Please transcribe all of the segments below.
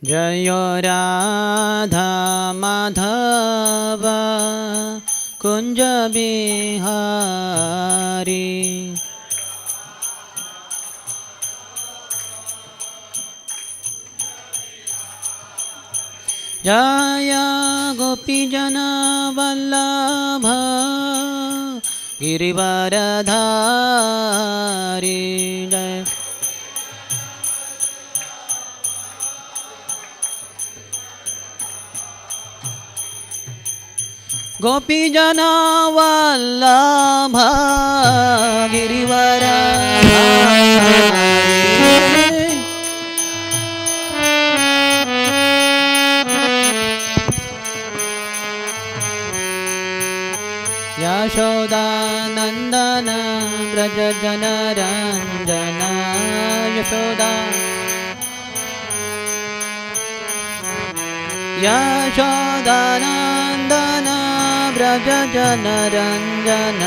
जय राधा माधव कुंज बिहारी जय गोपीजन वल्लभ गिरिवरधारी जय गोपीजन वल्लभ गिरिवरधारी यशोदानंदन ब्रज जनरंजन यशोदा यशोदानंदन ब्रज जनरंजन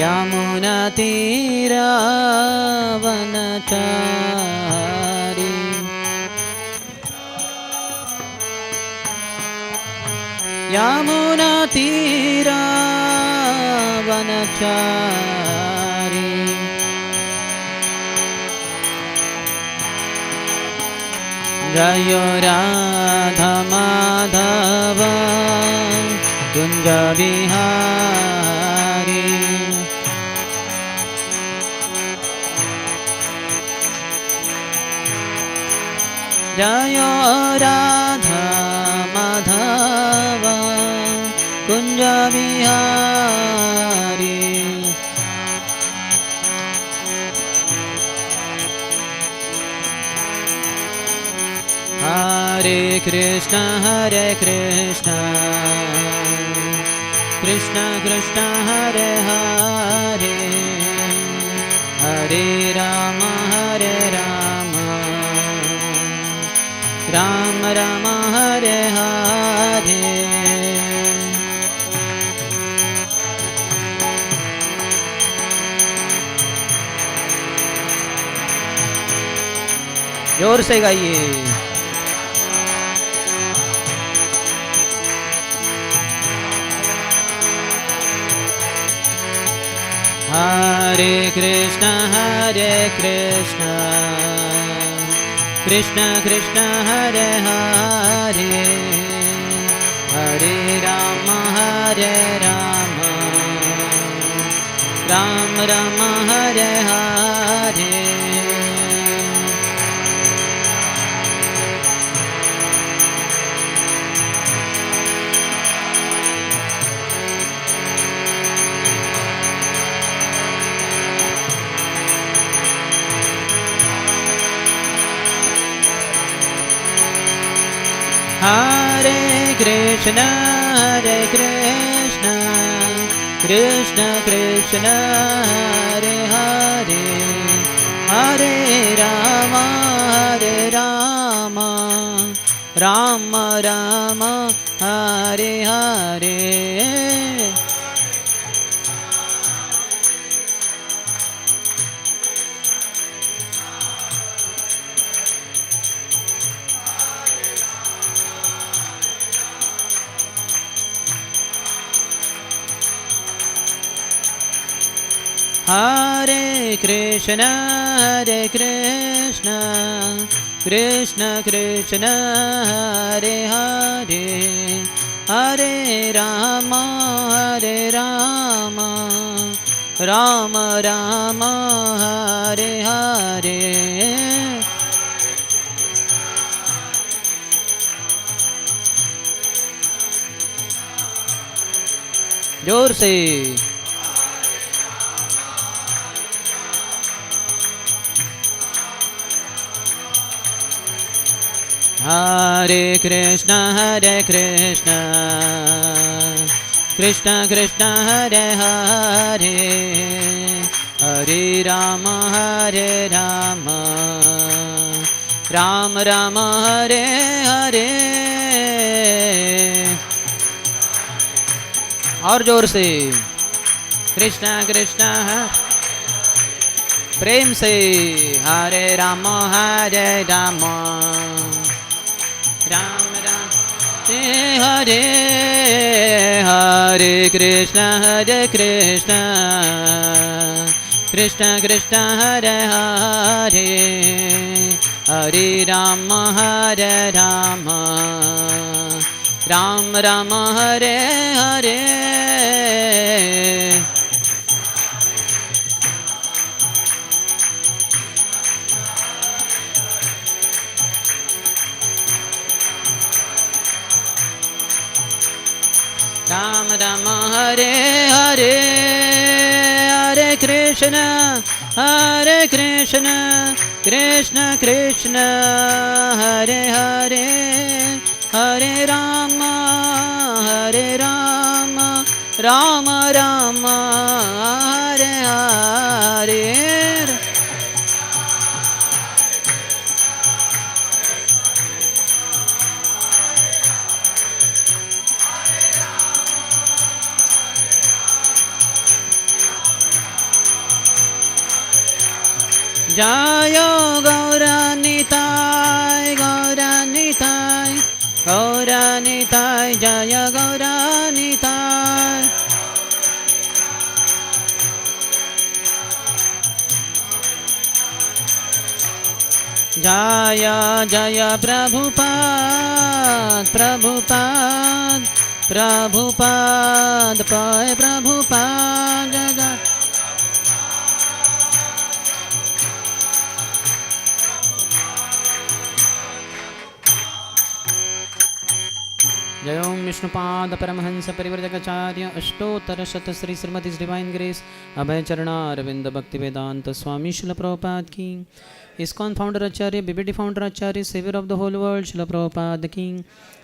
यमुना तीरावनचारी यमुना तीरावनचारी जय राधा माधव कुंज बिहारी जय राधा माधव कुंज बिहारी हरे कृष्ण कृष्ण कृष्ण हरे हरे हरे राम राम राम हरे हरे जोर से गाइए हरे कृष्ण कृष्ण कृष्ण हरे हरे हरे राम राम राम हरे हरे हरे कृष्ण कृष्ण कृष्ण हरे हरे हरे राम राम राम हरे हरे हरे कृष्ण कृष्ण कृष्ण हरे हरे हरे राम राम राम हरे हरे जोर से हरे कृष्ण कृष्ण कृष्ण हरे हरे हरे राम राम राम हरे हरे और जोर से कृष्ण कृष्ण प्रेम से हरे राम राम राम हरे हरे कृष्ण कृष्ण कृष्ण हरे हरे हरे राम राम राम हरे हरे राम राम हरे हरे हरे कृष्ण कृष्ण कृष्ण हरे हरे हरे राम राम राम हरे हरे जय गौरानिताय गौरानिताय गौरानिताय जय गौरानिताय जय जय प्रभुपाद प्रभुपाद प्रभुपाद पाय प्रभुपाद जय जय ओम Vishnupad Paramhans Parivrajakacharya Ashtottara Shata Shri Srimad divine grace Abhay Charanaravinda Bhaktivedanta Swami Srila Prabhupada की ISKCON founder acharya BBT founder acharya saviour of the whole world Srila Prabhupada की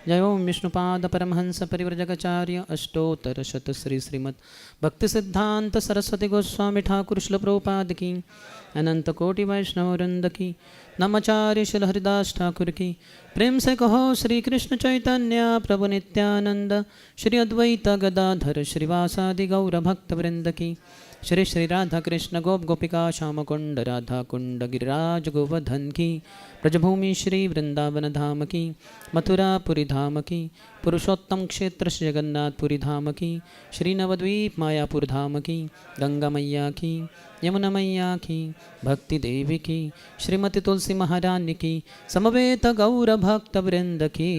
जय ओम विष्णुपाद परमहंस परिव्रजकाचार्य अष्टोत्तर शत श्री श्रीमद भक्ति सिद्धांत सरस्वती गोस्वामी ठाकुर शिल प्रभुपाद की अनंत कोटि वैष्णव वृंद की नमाचार्य शिल हरिदास ठाकुर की प्रेम से कहो श्री कृष्ण चैतन्य प्रभु नित्यानंद श्री अद्वैत गदाधर श्रीवासादि गौर भक्त वृंद की श्री श्री राधा कृष्ण गोप गोपिका श्याम कुंड राधा कुंड गिरिराज गोवर्धन की ब्रजभूमि श्री वृंदावन धाम की मथुरापुरी धाम की पुरुषोत्तम क्षेत्र श्री जगन्नाथपुरी धाम की श्री नवद्वीप मायापुर धाम की गंगा मैया की यमुना मैया की भक्ति देवी की श्रीमती तुलसी महारानी की समवेत गौर भक्त वृंद की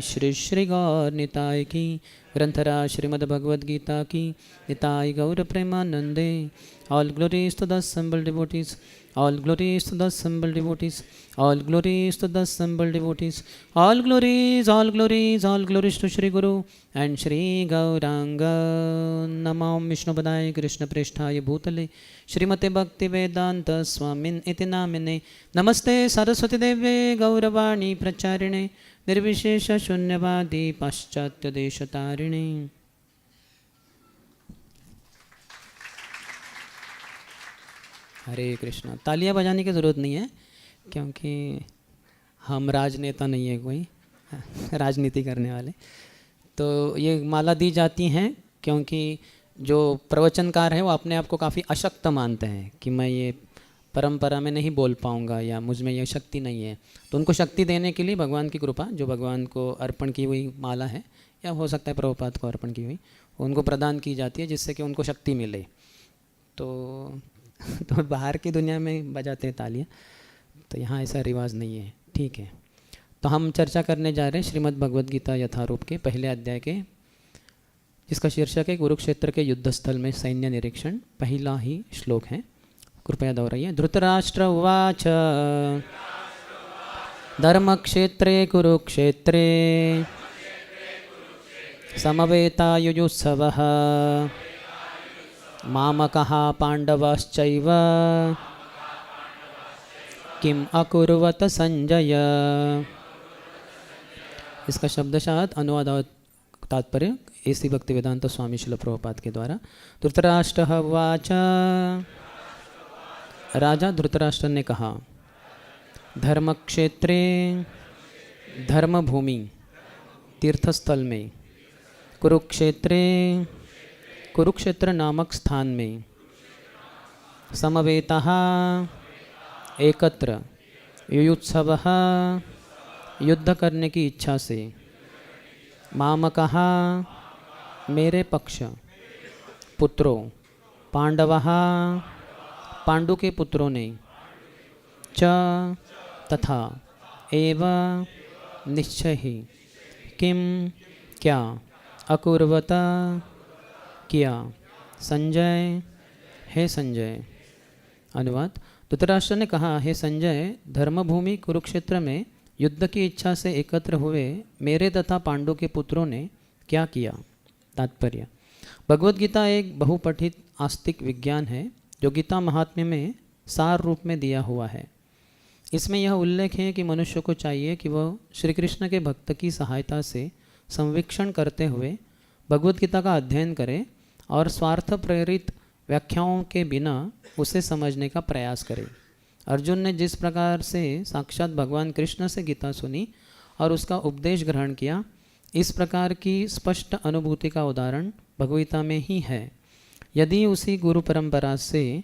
श्री श्री गौर निताय की ग्रंथराज श्रीमद् भगवद गीता की निताय गौर प्रेमानंदे all glories to the assembled devotees all glories to the assembled devotees all glories to the assembled devotees all glories to Shri Guru and Shri Gauranga Namo Vishnupadaye Krishna Preshthaya Bhutale Shrimate Bhakti Vedanta Swamin iti namine Namaste Saraswati Deve Gauravani Pracharine Nirvishesha Shunyavadi Paschatya Deshatarine। हरे कृष्णा। तालियां बजाने की ज़रूरत नहीं है क्योंकि हम राजनेता नहीं है कोई राजनीति करने वाले। तो ये माला दी जाती हैं क्योंकि जो प्रवचनकार है वो अपने आप को काफ़ी अशक्त मानते हैं कि मैं ये परंपरा में नहीं बोल पाऊँगा या मुझ में ये शक्ति नहीं है। तो उनको शक्ति देने के लिए भगवान की कृपा जो भगवान को अर्पण की हुई माला है या हो सकता है प्रभुपाद को अर्पण की हुई उनको प्रदान की जाती है जिससे कि उनको शक्ति मिले। तो बाहर की दुनिया में बजाते हैं तालियाँ, तो यहाँ ऐसा रिवाज नहीं है। ठीक है, तो हम चर्चा करने जा रहे हैं श्रीमद् भगवद गीता यथारूप के पहले अध्याय के, जिसका शीर्षक है कुरुक्षेत्र के युद्ध स्थल में सैन्य निरीक्षण। पहला ही श्लोक है, कृपया दोहराइए। धृतराष्ट्र उवाच धर्मक्षेत्रे कुरुक्षेत्रे समवेतायुजुत्सवः मामकः पांडवश्चैव किम अकुर्वत संजय। इसका शब्दशात अनुवाद और तात्पर्य एसी भक्ति वेदांत स्वामी शिल प्रभुपाद के द्वारा। धृतराष्ट्र उवाच, राजा धृतराष्ट्र ने कहा, धर्मक्षेत्रे धर्मभूमि तीर्थस्थल में, कुरुक्षेत्रे कुरुक्षेत्र नामक स्थान में समवेताः एकत्र युयुत्सवः युद्ध करने की इच्छा से मामकः मेरे पक्ष पुत्रों पांडवः पांडु के पुत्रों ने च तथा एव निश्चय ही किम क्या अकुर्वत किया संजय हे संजय। अनुवाद। धृतराष्ट्र ने कहा, हे संजय, धर्मभूमि कुरुक्षेत्र में युद्ध की इच्छा से एकत्र हुए मेरे तथा पांडु के पुत्रों ने क्या किया। तात्पर्य। भगवद गीता एक बहुपठित आस्तिक विज्ञान है जो गीता महात्म्य में सार रूप में दिया हुआ है। इसमें यह उल्लेख है कि मनुष्य को चाहिए कि वह श्री कृष्ण के भक्त की सहायता से संवीक्षण करते हुए भगवद गीता का अध्ययन करे और स्वार्थ प्रेरित व्याख्याओं के बिना उसे समझने का प्रयास करे। अर्जुन ने जिस प्रकार से साक्षात भगवान कृष्ण से गीता सुनी और उसका उपदेश ग्रहण किया, इस प्रकार की स्पष्ट अनुभूति का उदाहरण भगवद्गीता में ही है। यदि उसी गुरु परंपरा से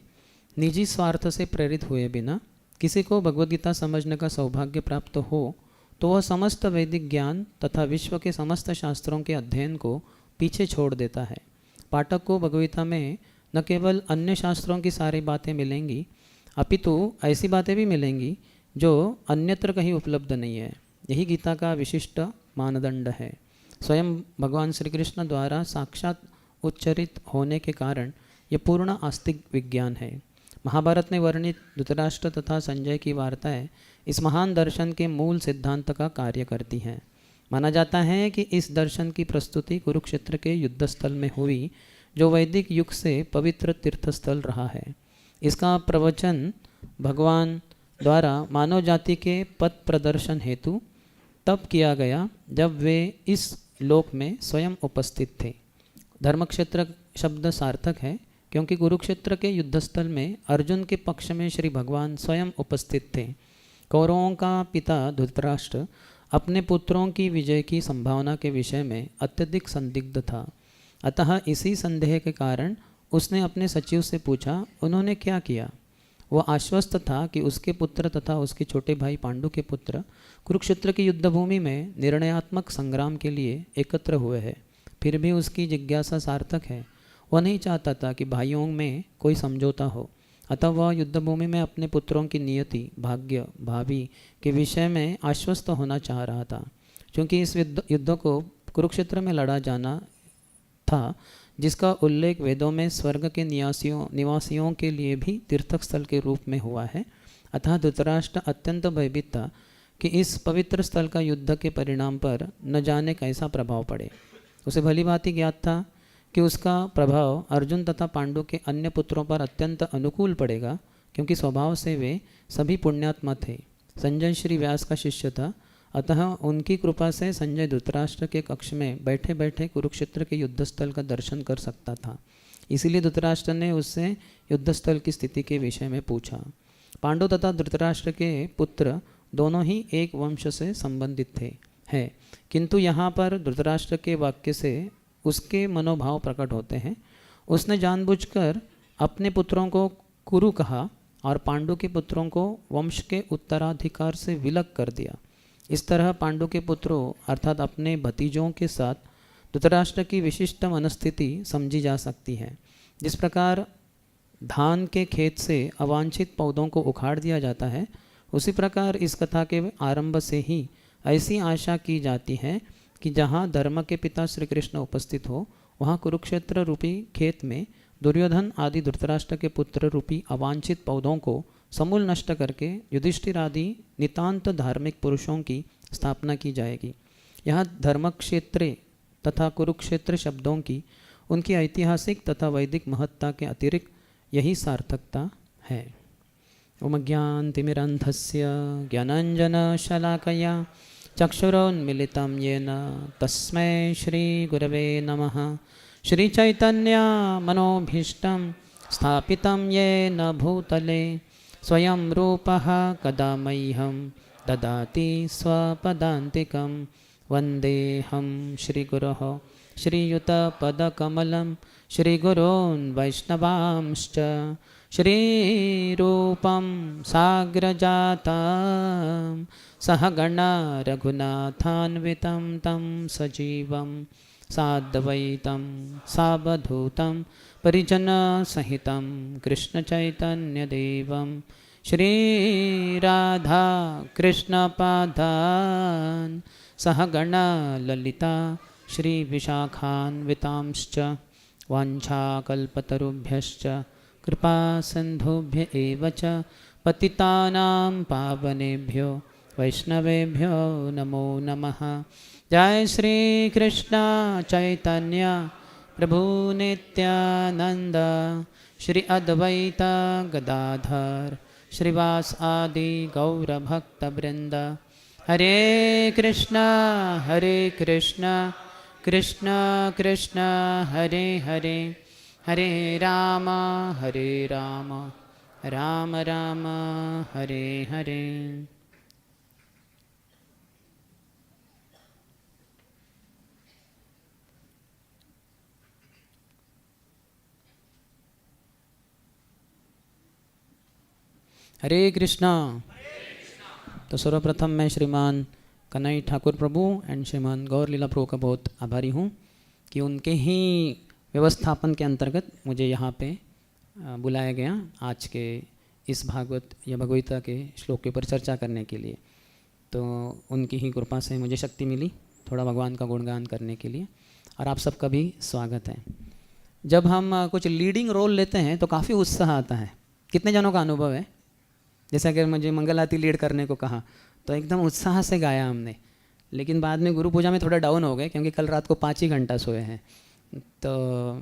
निजी स्वार्थ से प्रेरित हुए बिना किसी को भगवद्गीता समझने का सौभाग्य प्राप्त हो तो वह समस्त वैदिक ज्ञान तथा विश्व के समस्त शास्त्रों के अध्ययन को पीछे छोड़ देता है। पाठक को भगवद्गीता में न केवल अन्य शास्त्रों की सारी बातें मिलेंगी अपितु ऐसी बातें भी मिलेंगी जो अन्यत्र कहीं उपलब्ध नहीं है। यही गीता का विशिष्ट मानदंड है। स्वयं भगवान श्री कृष्ण द्वारा साक्षात उच्चरित होने के कारण यह पूर्ण आस्तिक विज्ञान है। महाभारत में वर्णित धृतराष्ट्र तथा संजय की वार्ताएं इस महान दर्शन के मूल सिद्धांत का कार्य करती हैं। माना जाता है कि इस दर्शन की प्रस्तुति कुरुक्षेत्र के युद्धस्थल में हुई, जो वैदिक युग से पवित्र तीर्थस्थल रहा है। इसका प्रवचन भगवान द्वारा मानव जाति के पथ प्रदर्शन हेतु तब किया गया जब वे इस लोक में स्वयं उपस्थित थे। धर्मक्षेत्र शब्द सार्थक है क्योंकि कुरुक्षेत्र के युद्धस्थल में अर्जुन के पक्ष में श्री भगवान स्वयं उपस्थित थे। कौरवों का पिता धृतराष्ट्र अपने पुत्रों की विजय की संभावना के विषय में अत्यधिक संदिग्ध था। अतः इसी संदेह के कारण उसने अपने सचिव से पूछा, उन्होंने क्या किया। वह आश्वस्त था कि उसके पुत्र तथा उसके छोटे भाई पांडु के पुत्र कुरुक्षेत्र की युद्धभूमि में निर्णयात्मक संग्राम के लिए एकत्र हुए हैं। फिर भी उसकी जिज्ञासा सार्थक है। वह नहीं चाहता था कि भाइयों में कोई समझौता हो, अतः वह युद्धभूमि में अपने पुत्रों की नियति, भाग्य, भावी के विषय में आश्वस्त होना चाह रहा था। क्योंकि इस युद्ध को कुरुक्षेत्र में लड़ा जाना था, जिसका उल्लेख वेदों में स्वर्ग के निवासियों के लिए भी तीर्थक स्थल के रूप में हुआ है। अतः धृतराष्ट्र अत्यंत भयभीत था कि इस पवित्र स्थल का युद्ध के परिणाम पर न जाने कैसा प्रभाव पड़े। उसे भली भांति ज्ञात था कि उसका प्रभाव अर्जुन तथा पांडु के अन्य पुत्रों पर अत्यंत अनुकूल पड़ेगा, क्योंकि स्वभाव से वे सभी पुण्यात्मा थे। संजय श्री व्यास का शिष्य था, अतः उनकी कृपा से संजय धृतराष्ट्र के कक्ष में बैठे बैठे कुरुक्षेत्र के युद्धस्थल का दर्शन कर सकता था। इसीलिए धृतराष्ट्र ने उससे युद्धस्थल की स्थिति के विषय में पूछा। पांडु तथा धृतराष्ट्र के पुत्र दोनों ही एक वंश से संबंधित हैं, किंतु यहाँ पर धृतराष्ट्र के वाक्य से उसके मनोभाव प्रकट होते हैं। उसने जानबूझकर अपने पुत्रों को कुरु कहा और पांडु के पुत्रों को वंश के उत्तराधिकार से विलग कर दिया। इस तरह पांडु के पुत्रों अर्थात अपने भतीजों के साथ धृतराष्ट्र की विशिष्ट मनस्थिति समझी जा सकती है। जिस प्रकार धान के खेत से अवांछित पौधों को उखाड़ दिया जाता है, उसी प्रकार इस कथा के आरंभ से ही ऐसी आशा की जाती है कि जहाँ धर्म के पिता श्री कृष्ण उपस्थित हो, वहाँ कुरुक्षेत्र रूपी खेत में दुर्योधन आदि धृतराष्ट्र के पुत्र रूपी अवांछित पौधों को समूल नष्ट करके युधिष्ठिर आदि नितांत धार्मिक पुरुषों की स्थापना की जाएगी। यहाँ धर्मक्षेत्रे तथा कुरुक्षेत्र शब्दों की उनकी ऐतिहासिक तथा वैदिक महत्ता के अतिरिक्त यही सार्थकता है। ओम ज्ञानतिमिरन्धस्य ज्ञानाञ्जनशलाकया चक्षुरोन्मिलितं येन तस्मै श्रीगुरवे नमः। श्रीचैतन्यमनोभीष्टं स्थापितं येन भूतले स्वयं रूपः कदा मह्यं ददाति स्वपदान्तिकं वन्देऽहं श्रीगुरोः श्रीयुतपदकमलं श्रीगुरोन् वैष्णवांश्च श्रीरूपं साग्रजातं सहगणा रघुनाथान्वितं तं सजीवं साद्वैतं सावधूतं परिजनसहितं कृष्णचैतन्यदेवं श्रीराधा कृष्णपादान् सहगणा ललिता श्रीविशाखान्वितांश्च वाञ्छाकल्पतरुभ्यश्च कृपासिन्धुभ्य एव च पतितानां पावनेभ्यो वैष्णवेभ्यो नमो नमः। जय श्री कृष्ण चैतन्य प्रभु नित्यानंद श्री अद्वैत गदाधर श्रीवास आदि गौरभक्तवृंद। हरे कृष्णा कृष्ण कृष्ण हरे हरे हरे राम राम राम हरे हरे। हरे कृष्णा। तो सर्वप्रथम मैं श्रीमान कन्हई ठाकुर प्रभु एंड श्रीमान गौर लीला प्रभु का बहुत आभारी हूँ कि उनके ही व्यवस्थापन के अंतर्गत मुझे यहाँ पे बुलाया गया आज के इस भागवत या भगवगीता के श्लोक के ऊपर चर्चा करने के लिए। तो उनकी ही कृपा से मुझे शक्ति मिली थोड़ा भगवान का गुणगान करने के लिए, और आप सबका भी स्वागत है। जब हम कुछ लीडिंग रोल लेते हैं तो काफ़ी उत्साह आता है। कितने जनों का अनुभव है? जैसा कि मुझे मंगल आरती लीड करने को कहा तो एकदम उत्साह से गाया हमने, लेकिन बाद में गुरु पूजा में थोड़ा डाउन हो गए क्योंकि कल रात को 5 ही घंटा सोए हैं, तो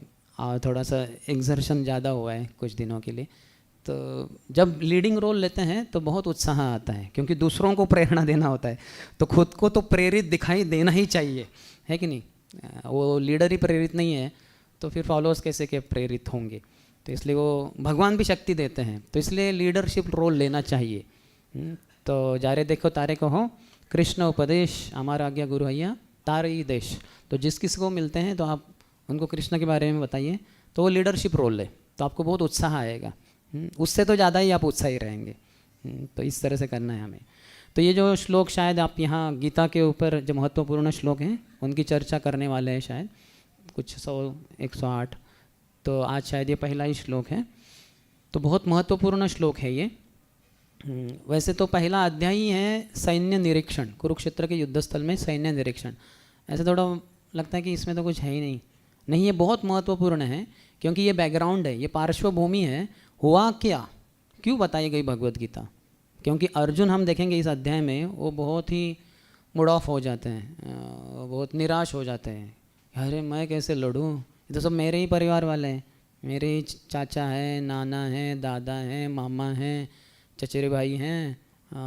थोड़ा सा एग्जर्शन ज़्यादा हुआ है कुछ दिनों के लिए। तो जब लीडिंग रोल लेते हैं तो बहुत उत्साह आता है क्योंकि दूसरों को प्रेरणा देना होता है, तो खुद को तो प्रेरित दिखाई देना ही चाहिए, है कि नहीं? वो लीडर ही प्रेरित नहीं है तो फिर फॉलोअर्स कैसे के प्रेरित होंगे? तो इसलिए वो भगवान भी शक्ति देते हैं, तो इसलिए लीडरशिप रोल लेना चाहिए। तो जारे देखो तारे को हो कृष्ण उपदेश हमारा आज्ञा गुरु हैया तारे ही देश। तो जिस किसी को मिलते हैं तो आप उनको कृष्ण के बारे में बताइए तो वो लीडरशिप रोल ले, तो आपको बहुत उत्साह आएगा, उससे तो ज़्यादा ही आप उत्साही रहेंगे। तो इस तरह से करना है हमें। तो ये जो श्लोक शायद आप यहाँ गीता के ऊपर जो महत्वपूर्ण श्लोक हैं उनकी चर्चा करने वाले हैं, शायद कुछ 108। तो आज शायद ये पहला ही श्लोक है, तो बहुत महत्वपूर्ण श्लोक है ये। वैसे तो पहला अध्याय ही है सैन्य निरीक्षण, कुरुक्षेत्र के युद्धस्थल में सैन्य निरीक्षण। ऐसे थोड़ा लगता है कि इसमें तो कुछ है ही नहीं, ये बहुत महत्वपूर्ण है क्योंकि ये बैकग्राउंड है, ये पार्श्वभूमि है। हुआ क्या, क्यों बताई गई भगवत गीता? क्योंकि अर्जुन हम देखेंगे इस अध्याय में वो बहुत ही मूड ऑफ हो जाते हैं, बहुत निराश हो जाते हैं। अरे मैं कैसे लड़ूँ, ये तो सब मेरे ही परिवार वाले हैं, मेरे ही चाचा हैं, नाना हैं, दादा हैं, मामा हैं, चचेरे भाई हैं,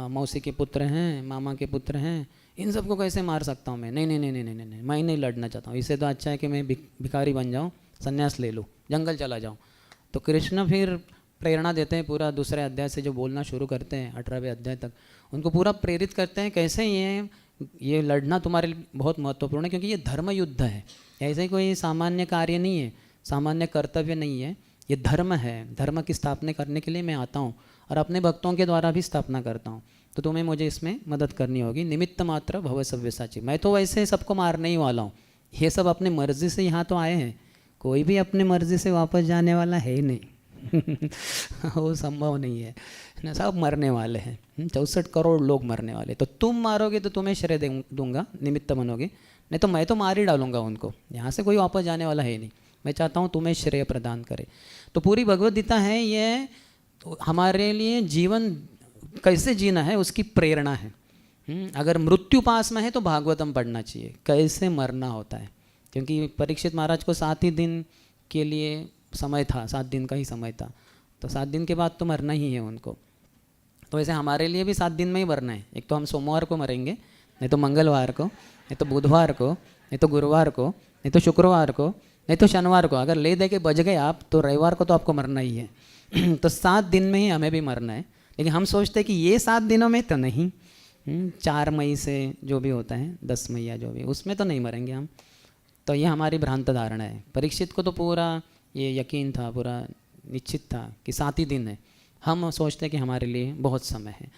मौसी के पुत्र हैं, मामा के पुत्र हैं, इन सबको कैसे मार सकता हूँ मैं? नहीं नहीं नहीं नहीं नहीं नहीं, मैं नहीं लड़ना चाहता हूँ। इससे तो अच्छा है कि मैं भिखारी बन जाऊँ, संन्यास ले लूँ, जंगल चला जाऊँ। तो कृष्ण फिर प्रेरणा देते हैं, पूरा दूसरे अध्याय से जो बोलना शुरू करते हैं 18वें अध्याय तक उनको पूरा प्रेरित करते हैं कैसे ये लड़ना तुम्हारे लिए बहुत महत्वपूर्ण है, क्योंकि ये धर्म युद्ध है। ऐसे कोई सामान्य कार्य नहीं है, सामान्य कर्तव्य नहीं है, ये धर्म है। धर्म की स्थापना करने के लिए मैं आता हूँ और अपने भक्तों के द्वारा भी स्थापना करता हूँ। तो तुम्हें मुझे इसमें मदद करनी होगी। निमित्त मात्र भव सव्यसाची। मैं तो वैसे सबको मारने ही वाला हूँ, ये सब अपने मर्जी से यहाँ तो आए हैं, कोई भी अपने मर्जी से वापस जाने वाला है ही नहीं वो संभव नहीं है ना, सब मरने वाले हैं। 64 करोड़ लोग मरने वाले। तो तुम मारोगे तो तुम्हें श्रेय दूंगा, निमित्त बनोगे, नहीं तो मैं तो मार ही डालूंगा उनको। यहाँ से कोई वापस जाने वाला है नहीं। मैं चाहता हूँ तुम्हें श्रेय प्रदान करे। तो पूरी भगवद गीता है ये तो हमारे लिए जीवन कैसे जीना है उसकी प्रेरणा है। अगर मृत्यु पास में है तो भागवतम पढ़ना चाहिए, कैसे मरना होता है। क्योंकि परीक्षित महाराज को 7 ही दिन के लिए समय था, 7 दिन का ही समय था, तो 7 दिन के बाद तो मरना ही है उनको। तो वैसे हमारे लिए भी 7 दिन में ही मरना है। एक तो हम सोमवार को मरेंगे, नहीं तो मंगलवार को, नहीं तो बुधवार को, नहीं तो गुरुवार को, नहीं तो शुक्रवार को, नहीं तो शनिवार को। अगर ले दे के बच गए आप तो रविवार को तो आपको मरना ही है तो 7 दिन में ही हमें भी मरना है। लेकिन हम सोचते हैं कि ये 7 दिनों में तो नहीं, 4 मई से जो भी होता है 10 मई या जो भी, उसमें तो नहीं मरेंगे हम। तो ये हमारी भ्रांत धारणा है। परीक्षित को तो पूरा ये यकीन था, पूरा निश्चित था कि 7 ही दिन है। हम सोचते हैं कि हमारे लिए बहुत समय है।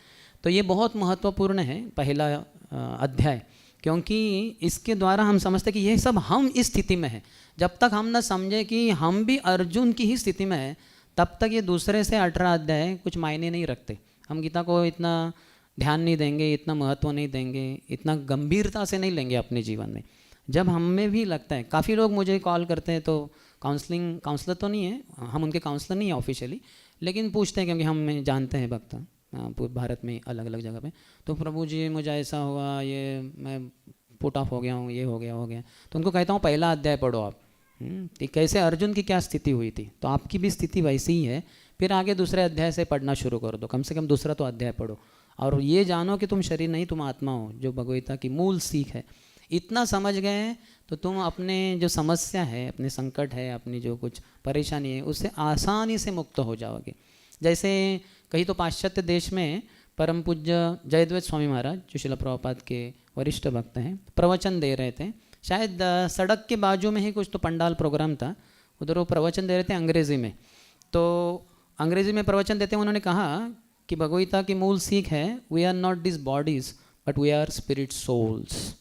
तो ये बहुत महत्वपूर्ण है पहला अध्याय, क्योंकि इसके द्वारा हम समझते कि ये सब हम इस स्थिति में हैं। जब तक हम न समझे कि हम भी अर्जुन की ही स्थिति में हैं, तब तक ये दूसरे से 18 अध्याय कुछ मायने नहीं रखते। हम गीता को इतना ध्यान नहीं देंगे, इतना महत्व नहीं देंगे, इतना गंभीरता से नहीं लेंगे अपने जीवन में। जब हमें भी लगता है, काफ़ी लोग मुझे कॉल करते हैं, तो काउंसलर तो नहीं है, हम उनके काउंसलर नहीं है ऑफिशियली, लेकिन पूछते हैं क्योंकि हम जानते हैं भक्त पूरे भारत में अलग अलग जगह पे, तो प्रभु जी मुझे ऐसा हुआ, ये मैं पुट ऑफ हो गया हूँ, ये हो गया। तो उनको कहता हूँ पहला अध्याय पढ़ो आप, कि कैसे अर्जुन की क्या स्थिति हुई थी, तो आपकी भी स्थिति वैसी ही है। फिर आगे दूसरे अध्याय से पढ़ना शुरू कर दो, कम से कम दूसरा तो अध्याय पढ़ो, और ये जानो कि तुम शरीर नहीं, तुम आत्मा हो, जो भगवद्गीता की मूल सीख है। इतना समझ गए तो तुम अपने जो समस्या है, अपने संकट है, अपनी जो कुछ परेशानी है, उससे आसानी से मुक्त हो जाओगे। जैसे कहीं तो पाश्चात्य देश में परम पूज्य जयद्वैत स्वामी महाराज, जो शिला प्रभुपाद के वरिष्ठ भक्त हैं, प्रवचन दे रहे थे। शायद सड़क के बाजू में ही कुछ तो पंडाल प्रोग्राम था, उधर वो प्रवचन दे रहे थे अंग्रेज़ी में। तो अंग्रेज़ी में प्रवचन देते उन्होंने कहा कि भगवद्गीता की मूल सीख है, we are not this bodies but we are spirit souls.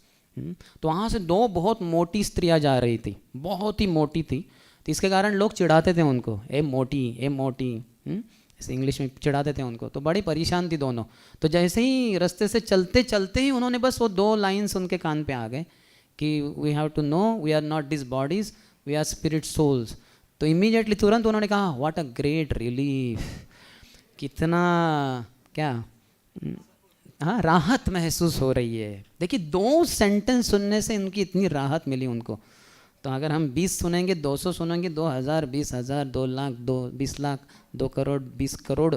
तो वहाँ से 2 बहुत मोटी स्त्रियाँ जा रही थी, बहुत ही मोटी थी, तो इसके कारण लोग चिढ़ाते थे उनको, ए मोटी, ऐसे इंग्लिश में चिढ़ाते थे उनको। तो बड़ी परेशान थी दोनों। तो जैसे ही रास्ते से चलते चलते ही उन्होंने बस वो 2 लाइन्स उनके कान पे आ गए कि we have to know we are not this bodies, we are spirit souls. तो इमीडिएटली तुरंत उन्होंने कहा व्हाट अ ग्रेट रिलीफ, कितना क्या हाँ राहत महसूस हो रही है। देखिए 2 सेंटेंस सुनने से इनकी इतनी राहत मिली उनको। तो अगर हम 20 सुनेंगे, 200 सुनेंगे, 2000, 20,000, 2 लाख, 20 लाख, 2 करोड़, 20 करोड़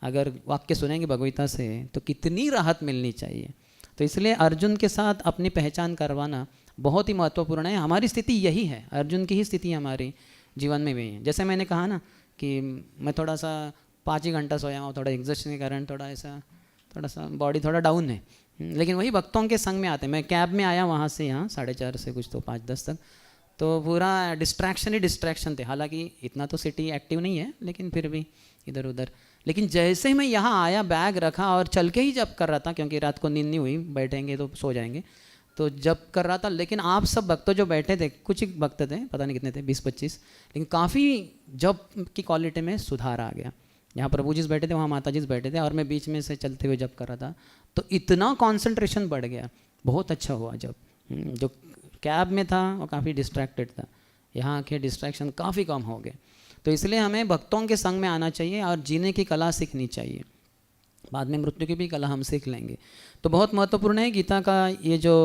अगर वाक्य सुनेंगे भगवद्गीता से, तो कितनी राहत मिलनी चाहिए। तो इसलिए अर्जुन के साथ अपनी पहचान करवाना बहुत ही महत्वपूर्ण है। हमारी स्थिति यही है, अर्जुन की ही स्थिति हमारी जीवन में भी है। जैसे मैंने कहा ना कि मैं थोड़ा सा 5 ही घंटा सोया हूँ, थोड़ा एग्जॉस्शन के कारण थोड़ा सा बॉडी थोड़ा डाउन है, लेकिन वही भक्तों के संग में आते हैं। मैं कैब में आया वहाँ से यहाँ 4:30 से कुछ तो 5:10 तक, तो पूरा डिस्ट्रैक्शन थे। हालांकि इतना तो सिटी एक्टिव नहीं है, लेकिन फिर भी इधर उधर। लेकिन जैसे ही मैं यहाँ आया, बैग रखा और चल के ही जब कर रहा था, क्योंकि रात को नींद नहीं हुई, बैठेंगे तो सो जाएंगे, तो जब कर रहा था। लेकिन आप सब भक्त जो बैठे थे, कुछ ही भक्त थे, पता नहीं कितने थे, 20-25, लेकिन काफ़ी जब की क्वालिटी में सुधार आ गया। यहाँ प्रभु जी बैठे थे, वहाँ माता जी बैठे थे, और मैं बीच में से चलते हुए जब कर रहा था, तो इतना कॉन्सेंट्रेशन बढ़ गया। बहुत अच्छा हुआ। जब जो कैब में था वो काफ़ी डिस्ट्रैक्टेड था, यहाँ आके डिस्ट्रैक्शन काफ़ी कम हो गए। तो इसलिए हमें भक्तों के संग में आना चाहिए और जीने की कला सीखनी चाहिए। बाद में मृत्यु की भी कला हम सीख लेंगे। तो बहुत महत्वपूर्ण है गीता का ये जो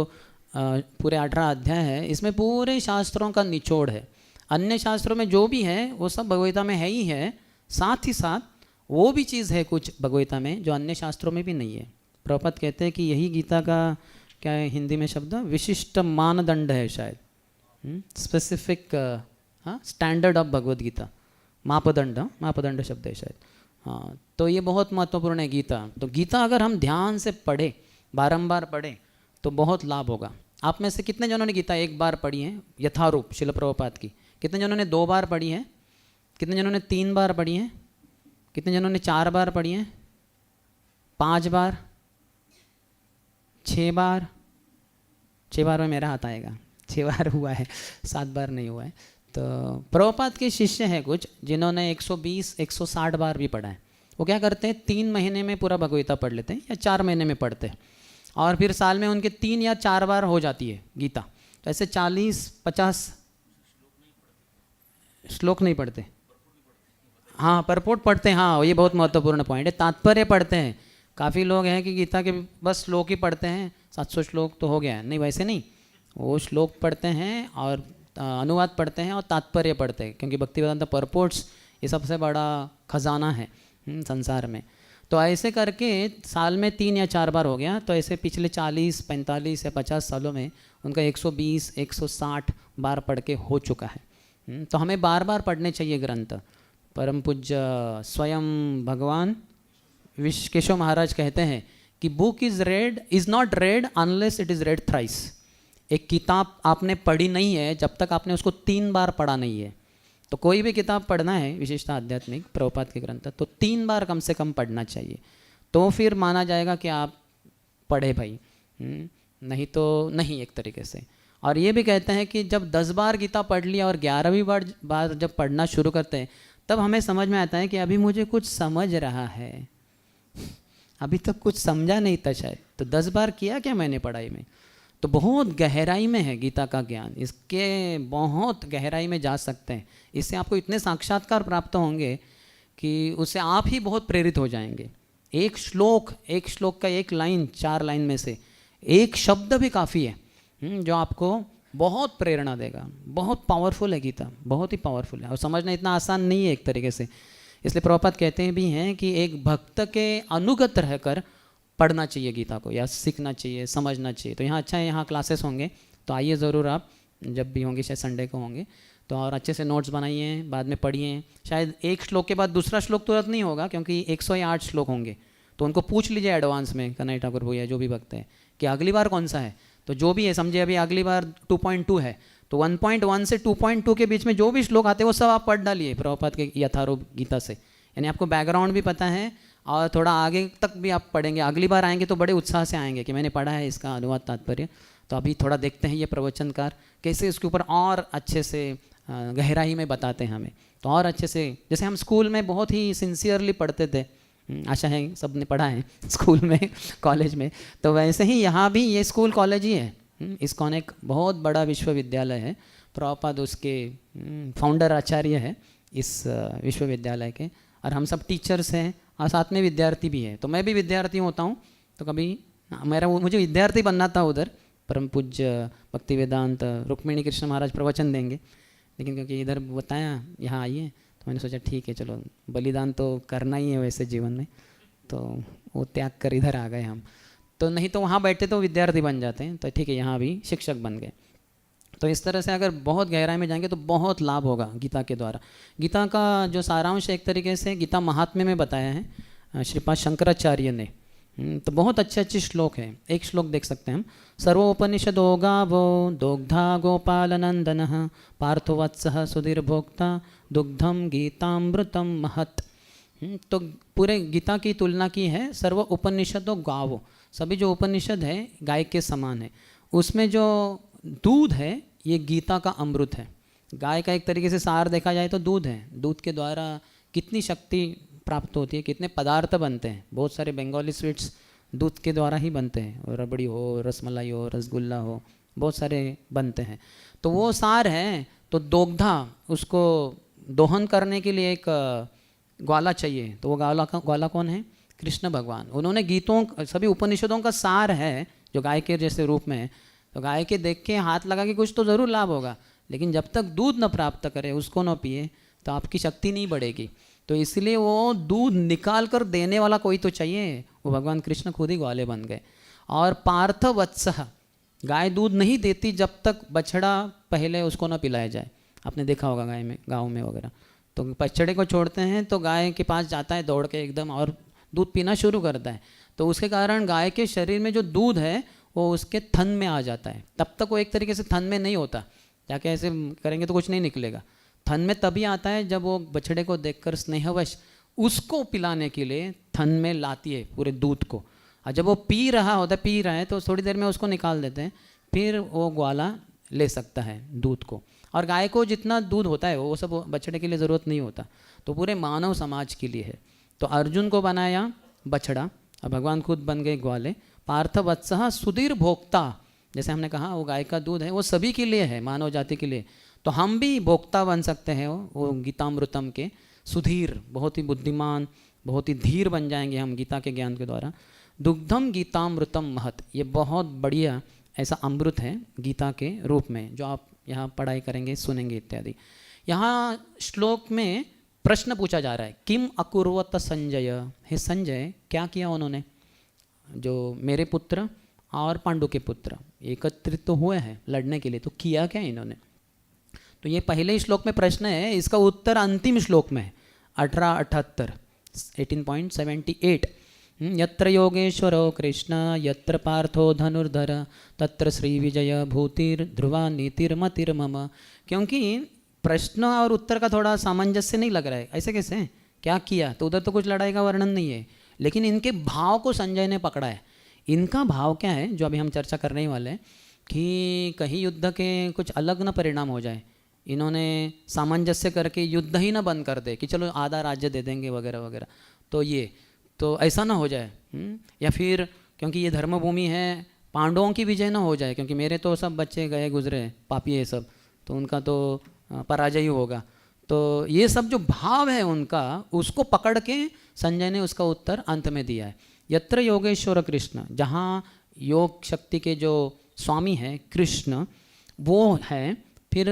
पूरे 18 अध्याय है, इसमें पूरे शास्त्रों का निचोड़ है। अन्य शास्त्रों में जो भी है वो सब भगवद्गीता में है ही है, साथ ही साथ वो भी चीज़ है कुछ भगवद्गीता में जो अन्य शास्त्रों में भी नहीं है। प्रभुपाद कहते हैं कि यही गीता का क्या है हिंदी में शब्द, विशिष्ट मानदंड है शायद, स्पेसिफिक हाँ स्टैंडर्ड ऑफ भगवद गीता, मापदंड शब्द है शायद। हाँ, तो ये बहुत महत्वपूर्ण है गीता। तो गीता अगर हम ध्यान से पढ़े, बारंबार पढ़े, तो बहुत लाभ होगा। आप में से कितने जनों ने गीता 1 बार पढ़ी है यथारूप शिल प्रभुपाद की? कितने जनों ने 2 बार पढ़ी है? कितने जनों ने 3 बार पढ़ी है? कितने जनों ने 4 बार पढ़ी है? 5 बार? 6 बार? 6 बार में मेरा हाथ आएगा, 6 बार हुआ है, 7 बार नहीं हुआ है। तो प्रभुपाद के शिष्य हैं कुछ जिन्होंने 120-160 बार भी पढ़ा है। वो क्या करते हैं, 3 महीने में पूरा भगवद्गीता पढ़ लेते हैं या 4 महीने में पढ़ते हैं, और फिर साल में उनके 3 या 4 बार हो जाती है गीता। तो ऐसे 40-50 श्लोक नहीं पढ़ते, हाँ परपोट पढ़ते हैं। हाँ ये बहुत महत्वपूर्ण पॉइंट है, तात्पर्य पढ़ते हैं। काफ़ी लोग हैं कि गीता के बस श्लोक ही पढ़ते हैं, 700 श्लोक तो हो गया है, नहीं वैसे नहीं, वो श्लोक पढ़ते हैं और अनुवाद पढ़ते हैं और तात्पर्य पढ़ते हैं, क्योंकि भक्ति वेदांत परपोर्ट्स ये सबसे बड़ा खजाना है संसार में। तो ऐसे करके साल में 3 या 4 बार हो गया। तो ऐसे पिछले 40, 45 या 50 सालों में उनका 120-160 बार पढ़ के हो चुका है। तो हमें बार बार पढ़ने चाहिए ग्रंथ। परम पूज्य स्वयं भगवान केशव महाराज कहते हैं कि book is not red unless it is red thrice. एक किताब आपने पढ़ी नहीं है जब तक आपने उसको 3 बार पढ़ा नहीं है। तो कोई भी किताब पढ़ना है, विशेषतः आध्यात्मिक प्रभुपाद के ग्रंथ, तो 3 बार कम से कम पढ़ना चाहिए, तो फिर माना जाएगा कि आप पढ़े भाई। नहीं तो नहीं, एक तरीके से। और ये भी कहते हैं कि जब 10 बार गीता पढ़ लिया और 11वीं बार जब पढ़ना शुरू करते हैं, तब हमें समझ में आता है कि अभी मुझे कुछ समझ रहा है, अभी तक कुछ समझा नहीं था शायद, तो 10 बार किया क्या मैंने पढ़ाई में। तो बहुत गहराई में है गीता का ज्ञान, इसके बहुत गहराई में जा सकते हैं। इससे आपको इतने साक्षात्कार प्राप्त होंगे कि उससे आप ही बहुत प्रेरित हो जाएंगे। एक श्लोक का एक लाइन, 4 लाइन में से एक शब्द भी काफ़ी है जो आपको बहुत प्रेरणा देगा। बहुत पावरफुल है गीता, बहुत ही पावरफुल है, और समझना इतना आसान नहीं है एक तरीके से। इसलिए प्रभुपाद कहते भी हैं कि एक भक्त के अनुगत रहकर पढ़ना चाहिए गीता को, या सीखना चाहिए, समझना चाहिए। तो यहाँ अच्छा है, यहाँ क्लासेस होंगे, तो आइए ज़रूर आप, जब भी होंगे, शायद संडे को होंगे, तो और अच्छे से नोट्स बनाइए, बाद में पढ़िए। शायद एक श्लोक के बाद दूसरा श्लोक तुरंत नहीं होगा, क्योंकि 108 श्लोक होंगे, तो उनको पूछ लीजिए एडवांस में, कन्हैया ठाकुर भैया जो भी भक्त है, कि अगली बार कौन सा है। तो जो भी है, समझिए अभी अगली बार 2.2 है, तो 1.1 से 2.2 के बीच में जो भी श्लोक आते हैं वो सब आप पढ़ डालिए प्रभुपाद के यथारूप गीता से। यानी आपको बैकग्राउंड भी पता है और थोड़ा आगे तक भी आप पढ़ेंगे। अगली बार आएंगे तो बड़े उत्साह से आएंगे कि मैंने पढ़ा है इसका अनुवाद तात्पर्य। तो अभी थोड़ा देखते हैं ये प्रवचनकार कैसे इसके ऊपर और अच्छे से गहराई में बताते हैं हमें, तो और अच्छे से, जैसे हम स्कूल में बहुत ही सिंसियरली पढ़ते थे, आशा है सब ने पढ़ा है स्कूल में, कॉलेज में, तो वैसे ही यहाँ भी ये स्कूल कॉलेज ही है। इस्कॉन एक बहुत बड़ा विश्वविद्यालय है, प्रभुपाद उसके फाउंडर आचार्य है इस विश्वविद्यालय के, और हम सब टीचर्स हैं और साथ में विद्यार्थी भी है। तो मैं भी विद्यार्थी होता हूँ, तो कभी मुझे विद्यार्थी बनना था उधर, परम पूज्य भक्ति वेदांत रुक्मिणी कृष्ण महाराज प्रवचन देंगे, लेकिन क्योंकि इधर बताया यहाँ आइए, तो मैंने सोचा ठीक है चलो, बलिदान तो करना ही है वैसे जीवन में, तो वो त्याग कर इधर आ गए हम। तो नहीं तो वहाँ बैठते तो विद्यार्थी बन जाते हैं, तो ठीक है यहाँ भी शिक्षक बन गए। तो इस तरह से अगर बहुत गहराई में जाएंगे तो बहुत लाभ होगा गीता के द्वारा। गीता का जो सारांश एक तरीके से गीता महात्म्य में बताया है श्रीपाद शंकराचार्य ने, तो बहुत अच्छे श्लोक है। एक श्लोक देख सकते हैं हम, सर्वोपनिषदो गावो दोग्धा गोपालनंदनः पार्थवत्सः सुधीर्भोक्ता दुग्धम गीतामृतम महत्। तो पूरे गीता की तुलना की है सर्व उपनिषदो गावो, सभी जो उपनिषद है गाय के समान है। उसमें जो दूध है ये गीता का अमृत है। गाय का एक तरीके से सार देखा जाए तो दूध है, दूध के द्वारा कितनी शक्ति प्राप्त होती है, कितने पदार्थ बनते हैं। बहुत सारे बंगाली स्वीट्स दूध के द्वारा ही बनते हैं, रबड़ी हो, रसमलाई हो, रसगुल्ला हो, बहुत सारे बनते हैं। तो वो सार है। तो दोग्धा, उसको दोहन करने के लिए एक ग्वाला चाहिए, तो वो ग्वाला कौन है? कृष्ण भगवान। उन्होंने गीतों, सभी उपनिषदों का सार है जो गाय के जैसे रूप में है। तो गाय के देख के हाथ लगा कि कुछ तो ज़रूर लाभ होगा, लेकिन जब तक दूध न प्राप्त करे, उसको न पिए, तो आपकी शक्ति नहीं बढ़ेगी। तो इसलिए वो दूध निकाल कर देने वाला कोई तो चाहिए। वो भगवान कृष्ण खुद ही ग्वाले बन गए। और पार्थ वत्सः, गाय दूध नहीं देती जब तक बछड़ा पहले उसको न पिलाया जाए। आपने देखा होगा गाय में, गाँव में वगैरह, तो बछड़े को छोड़ते हैं तो गाय के पास जाता है दौड़ के एकदम, और दूध पीना शुरू करता है। तो उसके कारण गाय के शरीर में जो दूध है वो उसके थन में आ जाता है। तब तक वो एक तरीके से थन में नहीं होता, जाके ऐसे करेंगे तो कुछ नहीं निकलेगा। थन में तभी आता है जब वो बछड़े को देखकर स्नेहवश उसको पिलाने के लिए थन में लाती है पूरे दूध को। और जब वो पी रहा है तो थोड़ी देर में उसको निकाल देते हैं, फिर वो ग्वाला ले सकता है दूध को। और गाय को जितना दूध होता है वो सब बछड़े के लिए ज़रूरत नहीं होता, तो पूरे मानव समाज के लिए है। तो अर्जुन को बनाया बछड़ा और भगवान खुद बन गए ग्वाले। पार्थ वत्सः सुधीर भोक्ता, जैसे हमने कहा वो गाय का दूध है, वो सभी के लिए है, मानव जाति के लिए। तो हम भी भोक्ता बन सकते हैं वो गीतामृतम के। सुधीर, बहुत ही बुद्धिमान, बहुत ही धीर बन जाएंगे हम गीता के ज्ञान के द्वारा। दुग्धम गीतामृतम महत्, ये बहुत बढ़िया ऐसा अमृत है गीता के रूप में, जो आप यहाँ पढ़ाई करेंगे, सुनेंगे इत्यादि। यहाँ श्लोक में प्रश्न पूछा जा रहा है, किम अकुर्वत संजय, हे संजय क्या किया उन्होंने, जो मेरे पुत्र और पांडु के पुत्र एकत्रित तो हुए हैं लड़ने के लिए, तो किया क्या इन्होंने। तो ये पहले ही श्लोक में प्रश्न है, इसका उत्तर अंतिम श्लोक में है 1878 18.78। यत्र योगेश्वरो कृष्ण यत्र पार्थो धनुर्धर तत्र श्री विजय भूतिर ध्रुवा नीतिर्मतिर्मम। क्योंकि प्रश्न और उत्तर का थोड़ा सामंजस्य नहीं लग रहा है, ऐसे कैसे हैं? क्या किया? तो उधर तो कुछ लड़ाई का वर्णन नहीं है, लेकिन इनके भाव को संजय ने पकड़ा है। इनका भाव क्या है जो अभी हम चर्चा करने ही वाले हैं कि कहीं युद्ध के कुछ अलग न परिणाम हो जाए। इन्होंने सामंजस्य करके युद्ध ही ना बंद कर दे कि चलो आधा राज्य दे देंगे वगैरह वगैरह, तो ऐसा ना हो जाए। या फिर क्योंकि ये धर्मभूमि है, पांडवों की विजय ना हो जाए, क्योंकि मेरे तो सब बच्चे गए गुजरे पापी है सब, तो उनका तो पराजय ही होगा। तो ये सब जो भाव है उनका, उसको पकड़ के संजय ने उसका उत्तर अंत में दिया है। यत्र योगेश्वर कृष्ण, जहाँ योग शक्ति के जो स्वामी हैं कृष्ण वो है। फिर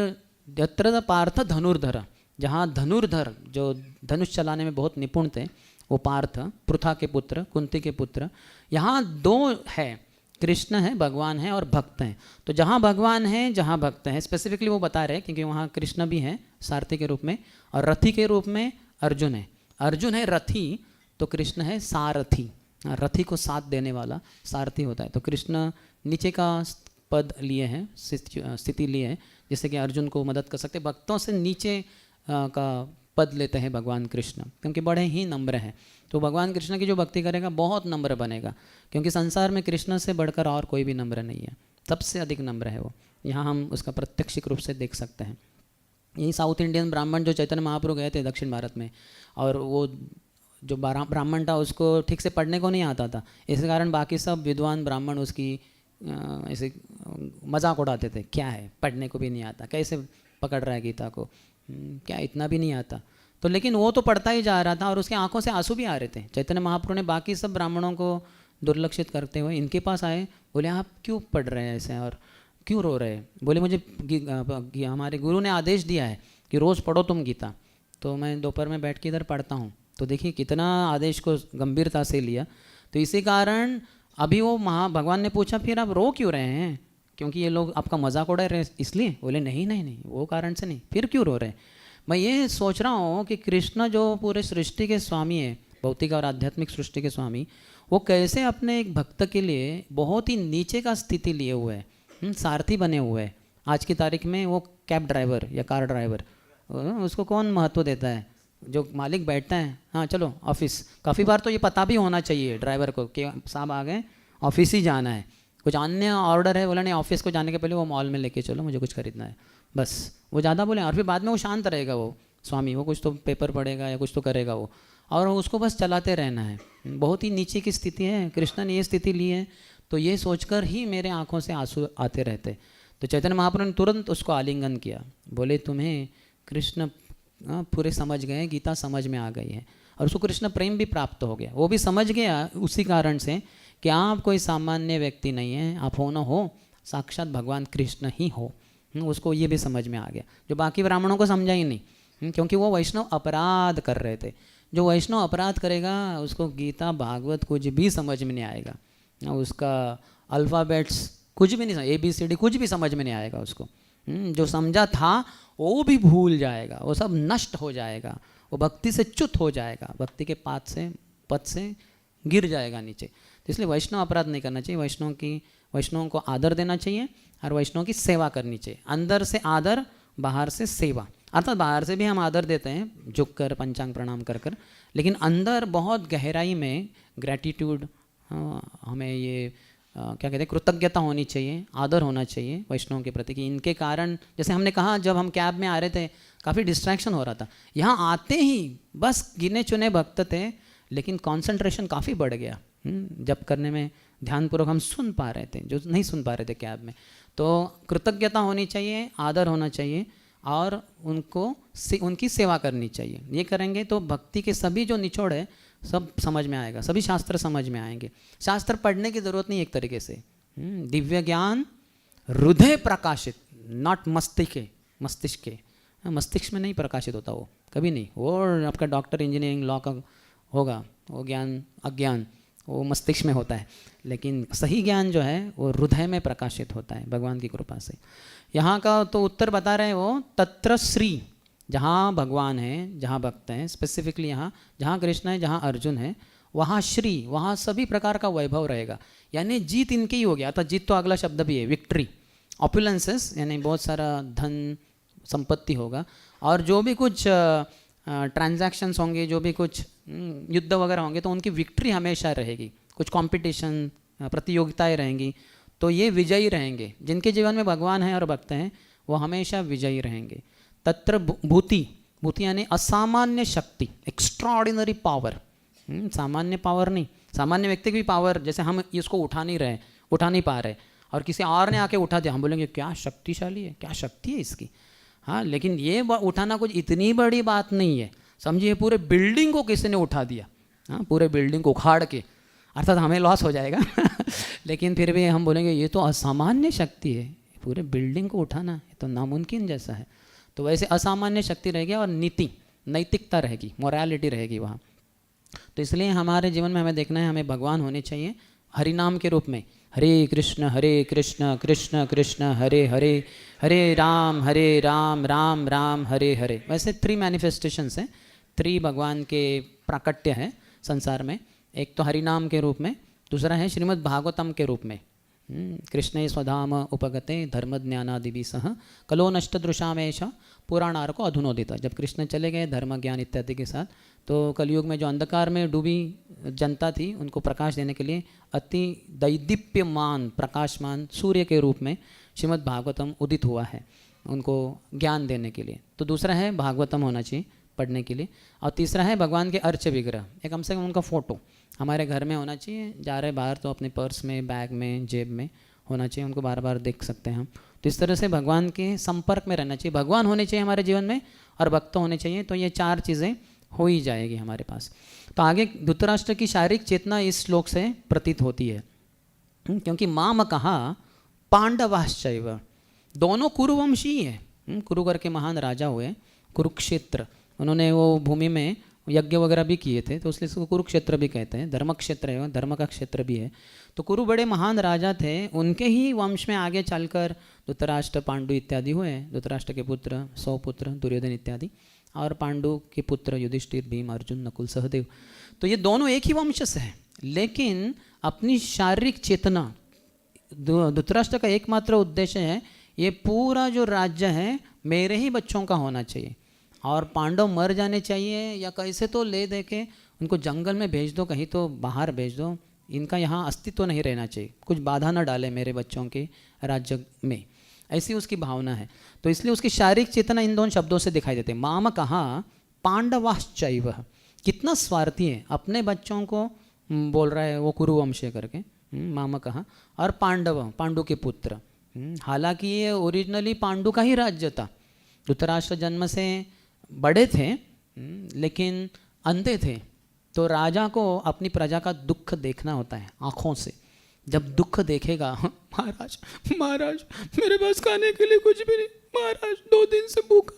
यत्र पार्थ धनुर्धर, जहाँ धनुर्धर जो धनुष चलाने में बहुत निपुण थे वो पार्थ, पृथा के पुत्र, कुंती के पुत्र। यहाँ दो है, कृष्ण है, भगवान है और भक्त हैं। तो जहाँ भगवान है जहाँ भक्त हैं, स्पेसिफिकली वो बता रहे हैं क्योंकि वहाँ कृष्ण भी हैं सारथी के रूप में और रथी के रूप में अर्जुन है। अर्जुन है रथी तो कृष्ण है सारथी, रथी को साथ देने वाला सारथी होता है। तो कृष्ण नीचे का पद लिए हैं, स्थिति लिए हैं, जिससे कि अर्जुन को मदद कर सकते। भक्तों से नीचे का पद लेते हैं भगवान कृष्ण, क्योंकि बड़े ही नम्र हैं। तो भगवान कृष्ण की जो भक्ति करेगा बहुत नम्र बनेगा, क्योंकि संसार में कृष्ण से बढ़कर और कोई भी नम्र नहीं है, सबसे अधिक नम्र है वो। यहाँ हम उसका प्रत्यक्षिक रूप से देख सकते हैं। यही साउथ इंडियन ब्राह्मण जो चैतन्य महाप्रभु गए थे दक्षिण भारत में, और वो जो ब्राह्मण था उसको ठीक से पढ़ने को नहीं आता था, इस कारण बाकी सब विद्वान ब्राह्मण उसकी ऐसे मजाक उड़ाते थे, क्या है पढ़ने को भी नहीं आता, कैसे पकड़ रहा है गीता को, क्या इतना भी नहीं आता। तो लेकिन वो तो पढ़ता ही जा रहा था और उसके आंखों से आंसू भी आ रहे थे। चैतन्य महाप्रभु ने बाकी सब ब्राह्मणों को दुर्लक्षित करते हुए इनके पास आए, बोले आप क्यों पढ़ रहे हैं ऐसे और क्यों रो रहे हैं? बोले मुझे हमारे गुरु ने आदेश दिया है कि रोज़ पढ़ो तुम गीता, तो मैं दोपहर में बैठ के इधर पढ़ता हूँ। तो देखिए कितना आदेश को गंभीरता से लिया। तो इसी कारण अभी वो भगवान ने पूछा फिर आप रो क्यों रहे हैं? क्योंकि ये लोग आपका मजाक उड़ा रहे इसलिए? बोले नहीं नहीं नहीं, वो कारण से नहीं, फिर क्यों रो रहे हैं? मैं ये सोच रहा हूँ कि कृष्ण जो पूरे सृष्टि के स्वामी है, भौतिक और आध्यात्मिक सृष्टि के स्वामी, वो कैसे अपने एक भक्त के लिए बहुत ही नीचे का स्थिति लिए हुए है, सारथी बने हुए हैं। आज की तारीख में वो कैब ड्राइवर या कार ड्राइवर, उसको कौन महत्व देता है? जो मालिक बैठता है, हाँ चलो ऑफिस, काफ़ी बार तो ये पता भी होना चाहिए ड्राइवर को कि साहब आ गए, ऑफिस ही जाना है। कुछ अन्य ऑर्डर है, बोला नहीं ऑफिस को जाने के पहले वो मॉल में लेके चलो, मुझे कुछ खरीदना है, बस वो ज़्यादा बोले। और फिर बाद में वो शांत रहेगा, वो स्वामी, वो कुछ तो पेपर पढ़ेगा या कुछ तो करेगा वो, और उसको बस चलाते रहना है। बहुत ही नीचे की स्थिति है, कृष्ण ने ये स्थिति ली है। तो ये सोचकर ही मेरे आँखों से आंसू आते रहते। तो चैतन्य महाप्रभु ने तुरंत उसको आलिंगन किया, बोले तुम्हें कृष्ण पूरे समझ गए, गीता समझ में आ गई है, और उसको कृष्ण प्रेम भी प्राप्त हो गया। वो भी समझ गया उसी कारण से कि आप कोई सामान्य व्यक्ति नहीं हैं, आप हो ना हो साक्षात भगवान कृष्ण ही हो। उसको ये भी समझ में आ गया, जो बाकी ब्राह्मणों को समझा ही नहीं, क्योंकि वो वैष्णव अपराध कर रहे थे। जो वैष्णव अपराध करेगा उसको गीता भागवत कुछ भी समझ में नहीं आएगा, उसका अल्फ़ाबेट्स कुछ भी नहीं, ABCD कुछ भी समझ में नहीं आएगा उसको। जो समझा था वो भी भूल जाएगा, वो सब नष्ट हो जाएगा, वो भक्ति से च्युत हो जाएगा, भक्ति के पद से गिर जाएगा नीचे। तो इसलिए वैष्णव अपराध नहीं करना चाहिए, वैष्णवों को आदर देना चाहिए और वैष्णव की सेवा करनी चाहिए। अंदर से आदर, बाहर से सेवा, अर्थात बाहर से भी हम आदर देते हैं झुक कर, पंचांग प्रणाम कर कर, लेकिन अंदर बहुत गहराई में ग्रैटिट्यूड, हमें ये क्या कहते हैं, कृतज्ञता होनी चाहिए, आदर होना चाहिए वैष्णव के प्रति, कि इनके कारण, जैसे हमने कहा जब हम कैब में आ रहे थे काफ़ी डिस्ट्रैक्शन हो रहा था, यहाँ आते ही बस गिने चुने भक्त थे, लेकिन कंसंट्रेशन काफ़ी बढ़ गया। जब करने में ध्यानपूर्वक हम सुन पा रहे थे, जो नहीं सुन पा रहे थे कैब में। तो कृतज्ञता होनी चाहिए, आदर होना चाहिए और उनकी सेवा करनी चाहिए। ये करेंगे तो भक्ति के सभी जो निचोड़ है सब समझ में आएगा, सभी शास्त्र समझ में आएंगे। शास्त्र पढ़ने की ज़रूरत नहीं, एक तरीके से दिव्य ज्ञान हृदय प्रकाशित, नॉट मस्तिष्क में नहीं प्रकाशित होता वो, कभी नहीं। वो आपका डॉक्टर, इंजीनियरिंग, लॉ का होगा वो ज्ञान, अज्ञान वो मस्तिष्क में होता है, लेकिन सही ज्ञान जो है वो हृदय में प्रकाशित होता है भगवान की कृपा से। यहाँ का तो उत्तर बता रहे हैं वो, तत्र श्री, जहाँ भगवान है, जहाँ भक्त हैं, स्पेसिफिकली यहाँ जहाँ कृष्ण है, जहाँ अर्जुन है, वहाँ श्री, वहाँ सभी प्रकार का वैभव रहेगा, यानी जीत इनकी ही होगी। अतः जीत तो अगला शब्द भी है, विक्ट्री। ऑपुलेंसेस यानी बहुत सारा धन संपत्ति होगा, और जो भी कुछ ट्रांजैक्शंस होंगे, जो भी कुछ युद्ध वगैरह होंगे, तो उनकी विक्ट्री हमेशा रहेगी। कुछ कंपटीशन, प्रतियोगिताएं रहेंगी, तो ये विजयी रहेंगे। जिनके जीवन में भगवान है और भक्त हैं वो हमेशा विजयी रहेंगे। तत्र भूति, भूति यानी असामान्य शक्ति, एक्स्ट्राऑर्डिनरी पावर। सामान्य पावर नहीं, सामान्य व्यक्ति की भी पावर, जैसे हम इसको उठा नहीं पा रहे, और किसी और ने आके उठा दिया, हम बोलेंगे क्या शक्तिशाली है, क्या शक्ति है इसकी। हाँ, लेकिन ये उठाना कुछ इतनी बड़ी बात नहीं है। समझिए पूरे बिल्डिंग को किसी ने उठा दिया, हाँ, पूरे बिल्डिंग को उखाड़ के, अर्थात हमें लॉस हो जाएगा लेकिन फिर भी हम बोलेंगे ये तो असामान्य शक्ति है, पूरे बिल्डिंग को उठाना ये तो नामुमकिन जैसा है। तो वैसे असामान्य शक्ति रहेगी, और नीति, नैतिकता रहेगी, मोरालिटी रहेगी वहाँ। तो इसलिए हमारे जीवन में हमें देखना है, हमें भगवान होने चाहिए हरिनाम के रूप में। हरे कृष्ण कृष्ण कृष्ण हरे हरे, हरे राम राम राम हरे हरे। वैसे 3 मैनिफेस्टेशंस हैं, 3 भगवान के प्राकट्य हैं संसार में। एक तो हरिनाम के रूप में, दूसरा है श्रीमद् भागवतम के रूप में। कृष्ण स्वधाम उपगते धर्म ज्ञानादिभि सह कलो नष्ट दृशामेश पुराणार को अधुनोदित। जब कृष्ण चले गए धर्म ज्ञान इत्यादि के साथ, तो कलयुग में जो अंधकार में डूबी जनता थी उनको प्रकाश देने के लिए अति दैदीप्यमान प्रकाशमान सूर्य के रूप में श्रीमद् भागवतम उदित हुआ है, उनको ज्ञान देने के लिए। तो दूसरा है भागवतम होना चाहिए पढ़ने के लिए, और तीसरा है भगवान के अर्च विग्रह, एक कम से कम उनका फ़ोटो हमारे घर में होना चाहिए। जा रहे बाहर तो अपने पर्स में, बैग में, जेब में होना चाहिए, उनको बार बार देख सकते हैं हम। तो इस तरह से भगवान के संपर्क में रहना चाहिए, भगवान होने चाहिए हमारे जीवन में, और भक्त होने चाहिए। तो ये 4 चीज़ें हो ही जाएगी हमारे पास। तो आगे धृतराष्ट्र की शारीरिक चेतना इस श्लोक से प्रतीत होती है, क्योंकि माम कहा पांडवाश्चैव, दोनों कुरुवंशी है। कुरु करके महान राजा हुए, कुरुक्षेत्र, उन्होंने वो भूमि में यज्ञ वगैरह भी किए थे, तो इसलिए इसको कुरुक्षेत्र भी कहते हैं। धर्म क्षेत्र है, धर्म का क्षेत्र भी है। तो कुरु बड़े महान राजा थे, उनके ही वंश में आगे चलकर धृतराष्ट्र, पांडु इत्यादि हुए। धृतराष्ट्र के पुत्र 100 पुत्र दुर्योधन इत्यादि, और पांडु के पुत्र युधिष्ठिर, भीम, अर्जुन, नकुल, सहदेव। तो ये दोनों एक ही वंश से हैं, लेकिन अपनी शारीरिक चेतना, धृतराष्ट्र का एकमात्र उद्देश्य है ये पूरा जो राज्य है मेरे ही बच्चों का होना चाहिए, और पांडव मर जाने चाहिए, या कैसे तो ले दे के उनको जंगल में भेज दो, कहीं तो बाहर भेज दो, इनका यहाँ अस्तित्व नहीं रहना चाहिए, कुछ बाधा न डाले मेरे बच्चों के राज्य में, ऐसी उसकी भावना है। तो इसलिए उसकी शारीरिक चेतना इन दोनों शब्दों से दिखाई देते हैं। माम कहा पांडवाश्चैव, कितना स्वार्थी है, अपने बच्चों को बोल रहा है वो कुरुवंशीय करके, माम कहा, और पांडव, पांडु के पुत्र। हालांकि ये ओरिजिनली पांडु का ही राज्य था। धृतराष्ट्र जन्म से बड़े थे, लेकिन अंधे थे, तो राजा को अपनी प्रजा का दुख देखना होता है आँखों से। जब दुख देखेगा, महाराज महाराज मेरे पास खाने के लिए कुछ भी नहीं, महाराज 2 दिन से भूखा,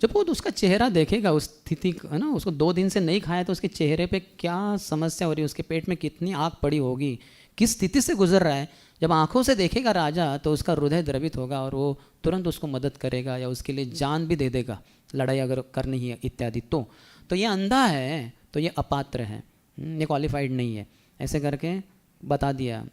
जब वो उसका चेहरा देखेगा उस स्थिति है ना, उसको 2 दिन से नहीं खाया तो उसके चेहरे पे क्या समस्या हो रही है, उसके पेट में कितनी आग पड़ी होगी, किस स्थिति से गुजर रहा है, जब आंखों से देखेगा राजा तो उसका हृदय द्रवित होगा, और वो तुरंत उसको मदद करेगा, या उसके लिए जान भी दे देगा, लड़ाई अगर करनी है इत्यादि। तो ये अंधा है, तो ये अपात्र है, ये क्वालिफाइड नहीं है, ऐसे करके बता दिया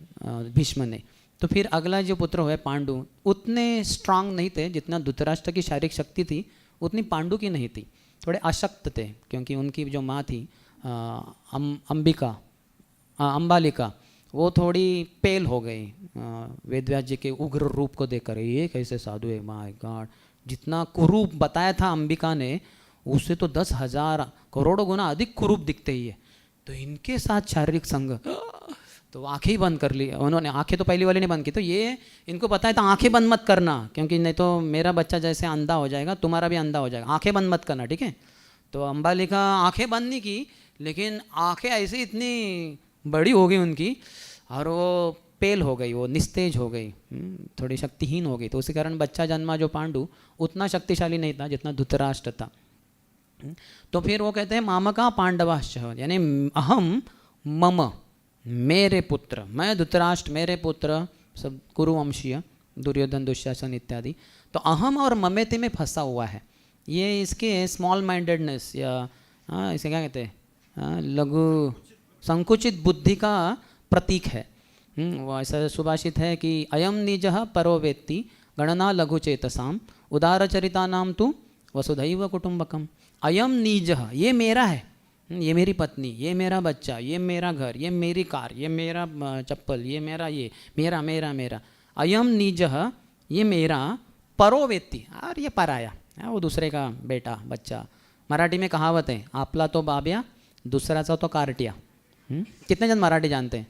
भीष्म ने। तो फिर अगला जो पुत्र हुए पांडु, उतने स्ट्रांग नहीं थे, जितना धृतराष्ट्र की शारीरिक शक्ति थी उतनी पांडु की नहीं थी, थोड़े अशक्त थे, क्योंकि उनकी जो माँ थी अंबालिका, वो थोड़ी पेल हो गई वेदव्यास जी के उग्र रूप को देखकर। ये कैसे साधु है, माय गॉड, जितना कुरूप बताया था अंबिका ने, उससे तो 10,000 करोड़ों गुना अधिक कुरूप दिखते ही है। तो इनके साथ शारीरिक संग, तो आंखें ही बंद कर ली उन्होंने। आंखें तो पहली वाली ने बंद की, तो ये इनको पता है था आंखें बंद मत करना, क्योंकि नहीं तो मेरा बच्चा जैसे अंधा हो जाएगा तुम्हारा भी अंधा हो जाएगा, आंखें बंद मत करना, ठीक है। तो अंबालिका आंखें बंद नहीं की, लेकिन आंखें ऐसी इतनी बड़ी हो गई उनकी, और वो पेल हो गई, वो निस्तेज हो गई, थोड़ी शक्तिहीन हो गई। तो उसी कारण बच्चा जन्मा जो पांडु उतना शक्तिशाली नहीं था जितना धृतराष्ट्र था। तो फिर वो कहते हैं मामका पांडवाश्च, यानी अहम मम, मेरे पुत्र, मैं धृतराष्ट्र, मेरे पुत्र सब कुरुवंशीय, दुर्योधन, दुशासन इत्यादि। तो अहम और ममेति में फंसा हुआ है, ये इसके स्मॉल माइंडेडनेस, या इसे क्या कहते हैं, लघु संकुचित बुद्धि का प्रतीक है। वो ऐसा सुभाषित है कि अयम निजः परो वेत्ति गणना लघु चेतसाम उदारचरितानाम तु वसुधैव कुटुंबकम। अयम निजः, ये मेरा है, ये मेरी पत्नी, ये मेरा बच्चा, ये मेरा घर, ये मेरी कार, ये मेरा चप्पल, ये मेरा, ये मेरा मेरा मेरा। अयम निजः, ये मेरा, परो वेत्ति, और ये पराया, वो दूसरे का बेटा बच्चा। मराठी में कहावत है, आपला तो बाब्या दूसराचा तो कार्टिया। कितने जन मराठी जानते हैं?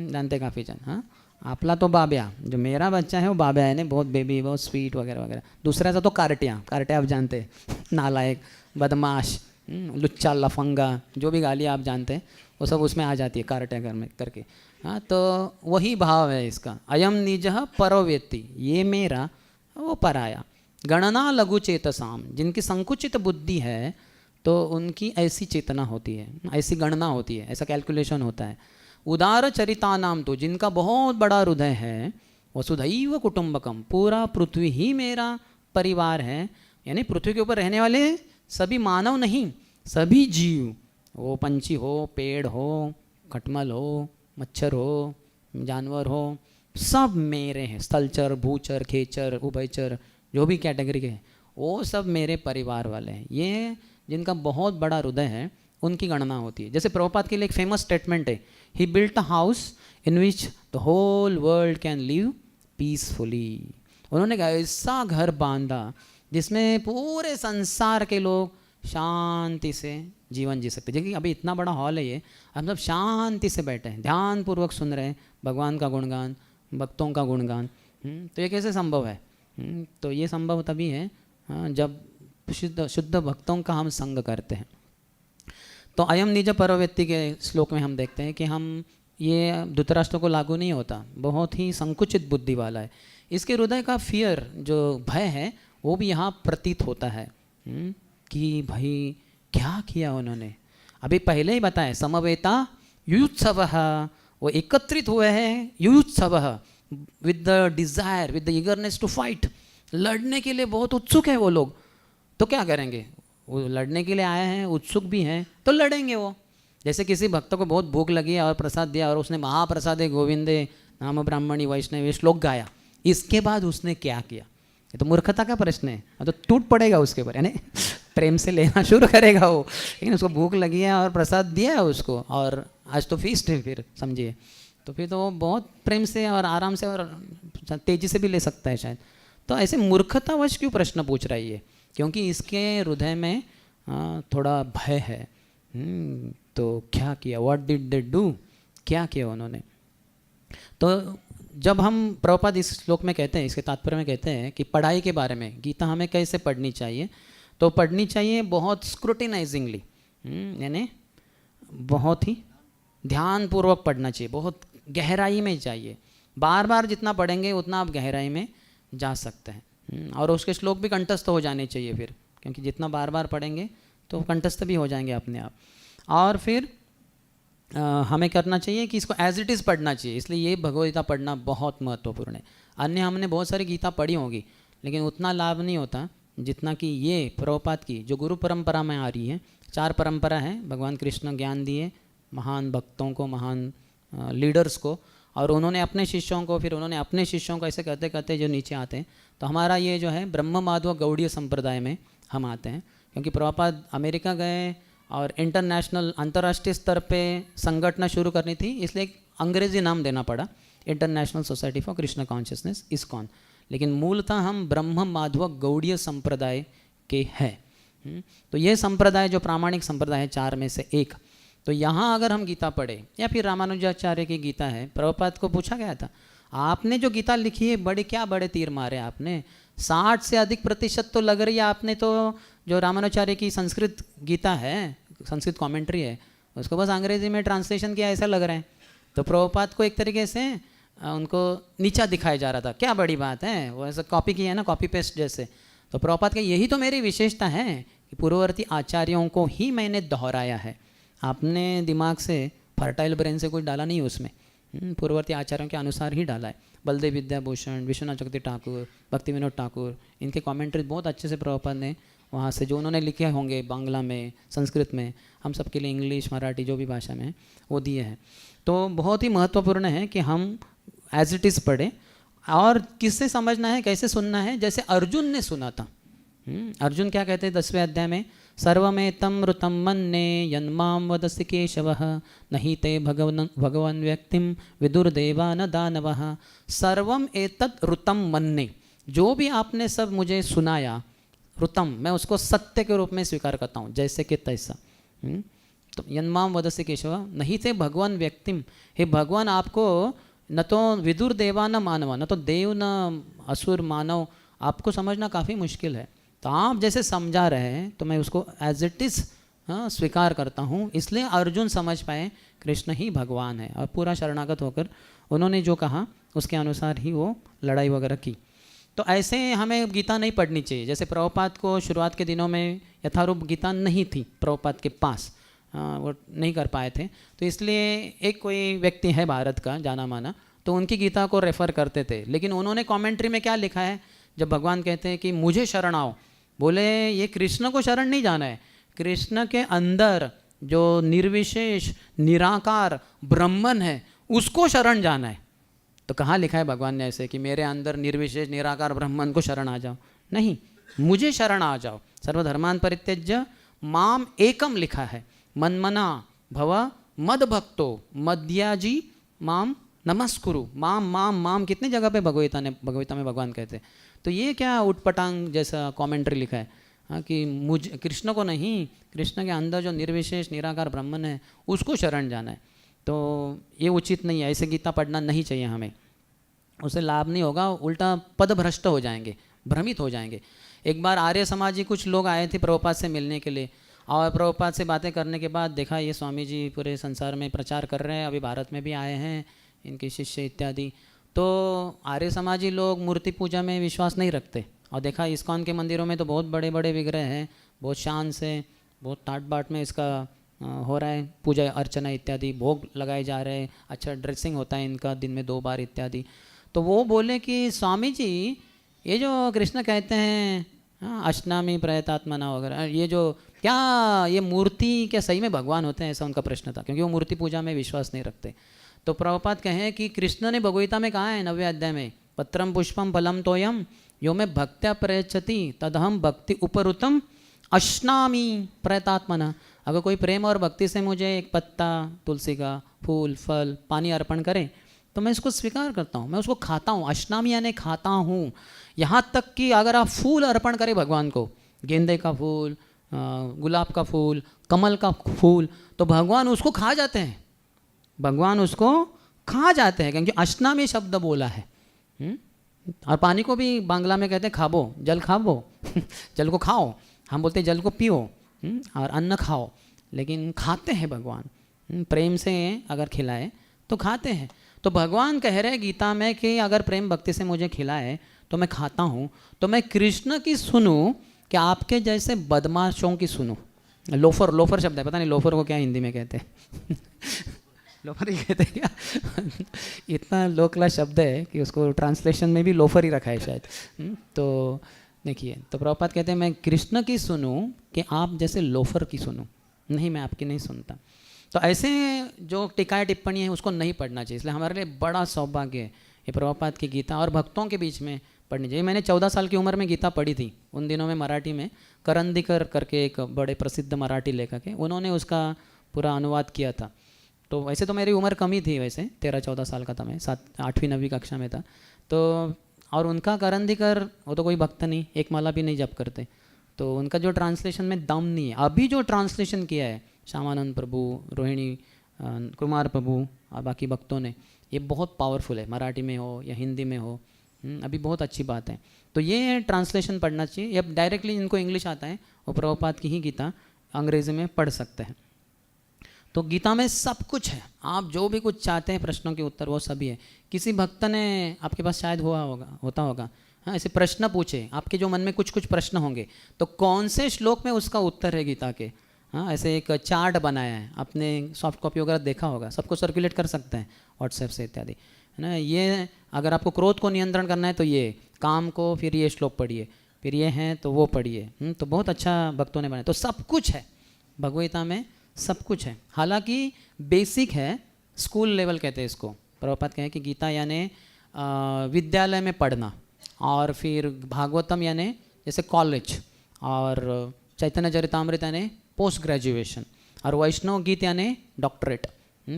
जानते काफ़ी जन। हाँ, आपला तो बाब्या, जो मेरा बच्चा है वो बाब्या है, नहीं बहुत बेबी, बहुत स्वीट वगैरह वगैरह। दूसरा तो कार्टिया, कार्टिया आप जानते हैं, नालायक, बदमाश, लुच्चा, लफंगा, जो भी गाली आप जानते हैं वो सब उसमें आ जाती है कार्टिया घर में करके। हाँ, तो वही भाव है इसका। अयम निजः परो वेत्ति, ये मेरा, वो पराया। गणना लघु चेतसाम, जिनकी संकुचित बुद्धि है तो उनकी ऐसी चेतना होती है, ऐसी गणना होती है, ऐसा कैलकुलेशन होता है। उदार चरितानाम, तो जिनका बहुत बड़ा हृदय है, वसुधैव कुटुंबकम, पूरा पृथ्वी ही मेरा परिवार है। यानी पृथ्वी के ऊपर रहने वाले सभी मानव नहीं, सभी जीव, वो पंछी हो, पेड़ हो, खटमल हो, मच्छर हो, जानवर हो, सब मेरे हैं। स्थलचर, भूचर, खेचर, उभयचर, जो भी कैटेगरी के हैं वो सब मेरे परिवार वाले हैं। ये जिनका बहुत बड़ा हृदय है उनकी गणना होती है। जैसे प्रभुपाद के लिए एक फेमस स्टेटमेंट है, he built a house in which the whole world can live peacefully. उन्होंने ऐसा घर बांधा जिसमें पूरे संसार के लोग शांति से जीवन जी सकते। जैसे अभी इतना बड़ा हॉल है ये, हम सब शांति से बैठे हैं, ध्यानपूर्वक सुन रहे हैं भगवान का गुणगान, भक्तों का गुणगान। तो ये कैसे संभव है? तो ये संभव तभी है जब शुद्ध भक्तों का हम संग करते हैं। तो अयम निज परोव्यक्ति के श्लोक में हम देखते हैं कि हम ये धृतराष्ट्र को लागू नहीं होता, बहुत ही संकुचित बुद्धि वाला है। इसके हृदय का फियर, जो भय है, वो भी यहाँ प्रतीत होता है कि भाई क्या किया उन्होंने। अभी पहले ही बताया, समवेता युयुत्सवः, वो एकत्रित हुए हैं युयुत्सवः, with the desire, with the eagerness to fight, लड़ने के लिए बहुत उत्सुक है वो लोग। तो क्या करेंगे? वो लड़ने के लिए आए हैं, उत्सुक भी हैं, तो लड़ेंगे वो। जैसे किसी भक्त को बहुत भूख लगी है और प्रसाद दिया और उसने महाप्रसादे गोविंदे नाम ब्राह्मणी वैष्णव श्लोक गाया, इसके बाद उसने क्या किया? ये तो मूर्खता का प्रश्न है, तो टूट पड़ेगा उसके ऊपर, यानी प्रेम से लेना शुरू करेगा वो। लेकिन उसको भूख लगी है और प्रसाद दिया है उसको, और आज तो फीस्ट है, फिर समझिए, तो फिर तो वो बहुत प्रेम से और आराम से और तेज़ी से भी ले सकता है शायद। तो ऐसे मूर्खतावश क्यों प्रश्न पूछ रहा है ये? क्योंकि इसके हृदय में थोड़ा भय है। तो क्या किया? What did they do? क्या किया उन्होंने? तो जब हम प्रभुपाद इस श्लोक में कहते हैं, इसके तात्पर्य में कहते हैं कि पढ़ाई के बारे में, गीता हमें कैसे पढ़नी चाहिए, तो पढ़नी चाहिए बहुत स्क्रूटिनाइजिंगली, यानी बहुत ही ध्यानपूर्वक पढ़ना चाहिए, बहुत गहराई में चाहिए। बार बार जितना पढ़ेंगे उतना आप गहराई में जा सकते हैं। और उसके श्लोक भी कंठस्थ हो जाने चाहिए फिर, क्योंकि जितना बार बार पढ़ेंगे तो कंठस्थ भी हो जाएंगे अपने आप। और फिर हमें करना चाहिए कि इसको एज इट इज़ पढ़ना चाहिए। इसलिए ये भगवद्गीता पढ़ना बहुत महत्वपूर्ण है। अन्य हमने बहुत सारी गीता पढ़ी होगी, लेकिन उतना लाभ नहीं होता जितना कि ये प्रभुपाद की जो गुरु परंपरा में आ रही है। 4 परंपरा है, भगवान कृष्ण ज्ञान दिए महान भक्तों को, महान लीडर्स को, और उन्होंने अपने शिष्यों को, फिर उन्होंने अपने शिष्यों को, ऐसे करते करते जो नीचे आते हैं। तो हमारा ये जो है ब्रह्म माधव गौड़ीय संप्रदाय में हम आते हैं, क्योंकि प्रभुपाद अमेरिका गए और इंटरनेशनल, अंतर्राष्ट्रीय स्तर पे संगठन शुरू करनी थी, इसलिए एक अंग्रेजी नाम देना पड़ा, international society for Krishna consciousness, ISKCON. लेकिन मूलतः हम ब्रह्म माधव गौड़ीय संप्रदाय के हैं। तो ये संप्रदाय जो प्रामाणिक संप्रदाय है 4 में से एक। तो यहाँ अगर हम गीता पढ़े, या फिर रामानुजाचार्य की गीता है, प्रभुपाद को पूछा गया था, आपने जो गीता लिखी है क्या बड़े तीर मारे आपने, 60 से अधिक प्रतिशत तो लग रही है आपने तो जो रामानुजाचार्य की संस्कृत गीता है, संस्कृत कमेंट्री है, उसको बस अंग्रेजी में ट्रांसलेशन किया ऐसा लग रहा है। तो प्रभुपाद को एक तरीके से उनको नीचा दिखाया जा रहा था, क्या बड़ी बात है, वो ऐसा कॉपी किया है ना, कॉपी पेस्ट जैसे। तो प्रभुपाद का यही तो मेरी विशेषता है कि पूर्ववर्ती आचार्यों को ही मैंने दोहराया है। आपने दिमाग से, फर्टाइल ब्रेन से कुछ डाला नहीं उसमें, पूर्ववर्ती आचार्यों के अनुसार ही डाला है। बलदेव विद्याभूषण, विश्वनाथ चक्रवर्ती ठाकुर, भक्ति विनोद ठाकुर, इनके कमेंट्री बहुत अच्छे से प्रभुपाद ने वहाँ से जो उन्होंने लिखे होंगे बांग्ला में, संस्कृत में, हम सबके लिए इंग्लिश, मराठी जो भी भाषा में है वो दिए हैं। तो बहुत ही महत्वपूर्ण है कि हम एज इट इज़ पढ़ें। और किससे समझना है, कैसे सुनना है, जैसे अर्जुन ने सुना था। अर्जुन क्या कहते हैं 10वें अध्याय में, सर्वमेतं ऋतं मन्ये यन्मां वदसि केशवः नहि ते भगवन् व्यक्तिं विदुर्देवा न दानवः। सर्वम एतत् ऋतं मन्ये, जो भी आपने सब मुझे सुनाया, ऋतम मैं उसको सत्य के रूप में स्वीकार करता हूँ, जैसे कि तैसा। तो यन्मां वदसि केशव नहीं थे भगवान व्यक्तिम, हे भगवान आपको न तो विदुर देवा न मानवा, न तो देव न असुर मानव, आपको समझना काफ़ी मुश्किल है। तो आप जैसे समझा रहे हैं तो मैं उसको एज इट इज़ स्वीकार करता हूँ। इसलिए अर्जुन समझ पाए कृष्ण ही भगवान है, और पूरा शरणागत होकर उन्होंने जो कहा उसके अनुसार ही वो लड़ाई वगैरह की। तो ऐसे हमें गीता नहीं पढ़नी चाहिए। जैसे प्रभुपाद को शुरुआत के दिनों में यथारूप गीता नहीं थी प्रभुपाद के पास, वो नहीं कर पाए थे, तो इसलिए एक कोई व्यक्ति है भारत का जाना माना, तो उनकी गीता को रेफ़र करते थे। लेकिन उन्होंने कमेंट्री में क्या लिखा है, जब भगवान कहते हैं कि मुझे शरण आओ, बोले ये कृष्ण को शरण नहीं जाना है, कृष्ण के अंदर जो निर्विशेष निराकार ब्रह्मन है उसको शरण जाना है। तो कहाँ लिखा है भगवान ने ऐसे कि मेरे अंदर निर्विशेष निराकार ब्रह्मन को शरण आ जाओ? नहीं, मुझे शरण आ जाओ। सर्वधर्मान परित्यज्य माम एकम लिखा है, मन्मना भव मद भक्तो मद्याजी माम नमस्कुरु। माम माम माम कितने जगह पे भगवगीता में भगवान कहते हैं। तो ये क्या उटपटांग जैसा कमेंट्री लिखा है, हाँ, कि मुझ कृष्ण को नहीं, कृष्ण के अंदर जो निर्विशेष निराकार ब्रह्मन है उसको शरण जाना है। तो ये उचित नहीं है, ऐसे गीता पढ़ना नहीं चाहिए हमें, उससे लाभ नहीं होगा, उल्टा पदभ्रष्ट हो जाएंगे, भ्रमित हो जाएंगे। एक बार आर्य समाजी कुछ लोग आए थे प्रभुपाद से मिलने के लिए, और प्रभुपाद से बातें करने के बाद देखा ये स्वामी जी पूरे संसार में प्रचार कर रहे हैं, अभी भारत में भी आए हैं इनके शिष्य इत्यादि। तो आर्य समाजी लोग मूर्ति पूजा में विश्वास नहीं रखते, और देखा इस्कॉन के मंदिरों में तो बहुत बड़े बड़े विग्रह हैं, बहुत शान से, बहुत टाट बाट में इसका हो रहा है पूजा अर्चना इत्यादि, भोग लगाए जा रहे हैं, अच्छा ड्रेसिंग होता है इनका दिन में 2 बार इत्यादि। तो वो बोले कि स्वामी जी ये जो कृष्ण कहते हैं अष्टामी प्रयतात्मना वगैरह, ये जो क्या ये मूर्ति क्या सही में भगवान होते हैं, ऐसा उनका प्रश्न था, क्योंकि वो मूर्ति पूजा में विश्वास नहीं रखते। तो प्रभुपाद कहें कि कृष्ण ने भगवगीता में कहा है 9वें अध्याय में, पत्रम पुष्पम फलम तोयम यो में भक्त्या प्रयच्छति तदहम भक्ति उपरुतम अश्नामी प्रयतात्मना। अगर कोई प्रेम और भक्ति से मुझे एक पत्ता तुलसी का, फूल, फल, पानी अर्पण करे तो मैं इसको स्वीकार करता हूँ, मैं उसको खाता हूँ। अश्नामी यानी खाता हूँ। यहाँ तक कि अगर आप फूल अर्पण करें भगवान को, गेंदे का फूल, गुलाब का फूल, कमल का फूल, तो भगवान उसको खा जाते हैं, भगवान उसको खा जाते हैं, क्योंकि अश्नामी शब्द बोला है। और पानी को भी बांग्ला में कहते हैं खाबो, जल खाबो जल को खाओ, हम बोलते हैं जल को पियो, और अन्न खाओ, लेकिन खाते हैं भगवान। प्रेम से अगर खिलाए तो खाते हैं। तो भगवान कह रहे हैं गीता में कि अगर प्रेम भक्ति से मुझे खिलाए तो मैं खाता हूँ, तो मैं कृष्ण की सुनूं कि आपके जैसे बदमाशों की सुनूं। लोफर, लोफर शब्द है, पता नहीं लोफर को क्या हिंदी में कहते हैं लोफर ही कहते हैं क्या इतना लो क्लास शब्द है कि उसको ट्रांसलेशन में भी लोफर ही रखा है शायद। तो देखिए, तो प्रभुपाद कहते हैं मैं कृष्ण की सुनूं कि आप जैसे लोफर की सुनूं, नहीं मैं आपकी नहीं सुनता। तो ऐसे जो टिकाए टिप्पणी है उसको नहीं पढ़ना चाहिए। इसलिए हमारे लिए बड़ा सौभाग्य है ये प्रभुपाद की गीता और भक्तों के बीच में पढ़नी चाहिए। मैंने 14 साल की उम्र में गीता पढ़ी थी, उन दिनों में मराठी में करंदीकर करके एक बड़े प्रसिद्ध मराठी लेखक है, उन्होंने उसका पूरा अनुवाद किया था। तो वैसे तो मेरी उम्र कम ही थी, वैसे 13-14 साल का था मैं, 8वीं-9वीं कक्षा में था। तो और उनका करंदीकर, वो तो कोई भक्त नहीं, एक माला भी नहीं जप करते, तो उनका जो ट्रांसलेशन में दम नहीं है। अभी जो ट्रांसलेशन किया है श्यामानंद प्रभु, रोहिणी कुमार प्रभु और बाकी भक्तों ने, ये बहुत पावरफुल है, मराठी में हो या हिंदी में हो, अभी बहुत अच्छी बात है। तो ये ट्रांसलेशन पढ़ना चाहिए। अब डायरेक्टली जिनको इंग्लिश आता है वो प्रभुपाद की ही गीता अंग्रेज़ी में पढ़ सकते हैं। तो गीता में सब कुछ है, आप जो भी कुछ चाहते हैं प्रश्नों के उत्तर वो सभी है। किसी भक्त ने आपके पास शायद होता होगा हाँ, ऐसे प्रश्न पूछे, आपके जो मन में कुछ कुछ प्रश्न होंगे, तो कौन से श्लोक में उसका उत्तर है गीता के, हाँ, ऐसे एक चार्ट बनाया है, आपने सॉफ्ट कॉपी वगैरह देखा होगा, सबको सर्कुलेट कर सकते हैं व्हाट्सएप से इत्यादि, है ना। ये अगर आपको क्रोध को नियंत्रण करना है तो ये, काम को फिर ये श्लोक पढ़िए, फिर ये हैं तो वो पढ़िए। तो बहुत अच्छा भक्तों ने बनाया। तो सब कुछ है भगवद्गीता में, सब कुछ है। हालांकि बेसिक है, स्कूल लेवल कहते हैं इसको। प्रभुपाद कहें कि गीता यानी विद्यालय में पढ़ना, और फिर भागवतम यानी जैसे कॉलेज, और चैतन्य चरितामृत यानी पोस्ट ग्रेजुएशन, और वैष्णव गीत यानी डॉक्टरेट,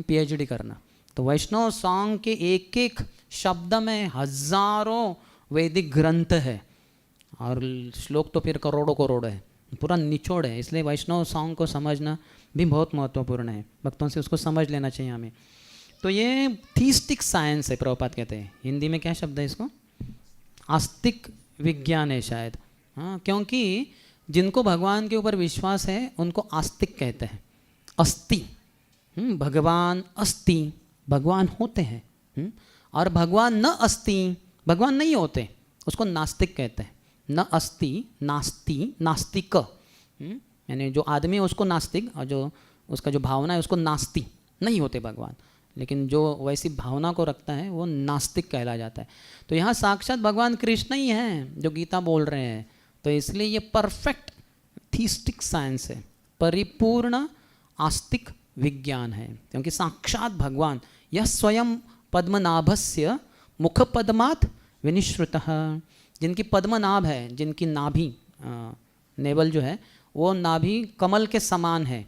PhD करना। तो वैष्णव सॉन्ग के एक एक शब्द में हजारों वैदिक ग्रंथ है, और श्लोक तो फिर करोड़ों करोड़ है, पूरा निचोड़ है। इसलिए वैष्णव सॉन्ग को समझना भी बहुत महत्वपूर्ण है, भक्तों से उसको समझ लेना चाहिए हमें। तो ये थीस्टिक साइंस है, प्रभुपाद कहते हैं। हिंदी में क्या शब्द है इसको? आस्तिक विज्ञान है शायद। हाँ, क्योंकि जिनको भगवान के ऊपर विश्वास है उनको आस्तिक कहते हैं। अस्ति, भगवान अस्ति, भगवान होते हैं। और भगवान न अस्ति, भगवान नहीं होते, उसको नास्तिक कहते हैं। न अस्ति, नास्ति, नास्तिक, यानी जो आदमी है उसको नास्तिक, और जो उसका जो भावना है उसको नास्ति, नहीं होते भगवान। लेकिन जो वैसी भावना को रखता है वो नास्तिक कहला जाता है। तो यहाँ साक्षात भगवान कृष्ण ही हैं जो गीता बोल रहे हैं। तो इसलिए ये परफेक्ट थीस्टिक साइंस है, परिपूर्ण आस्तिक विज्ञान है, क्योंकि साक्षात भगवान यह स्वयं पद्मनाभस्य मुख पद्मात् विनिश्रुतः, जिनकी पद्मनाभ है, जिनकी नाभि नेवल जो है वो नाभि कमल के समान है।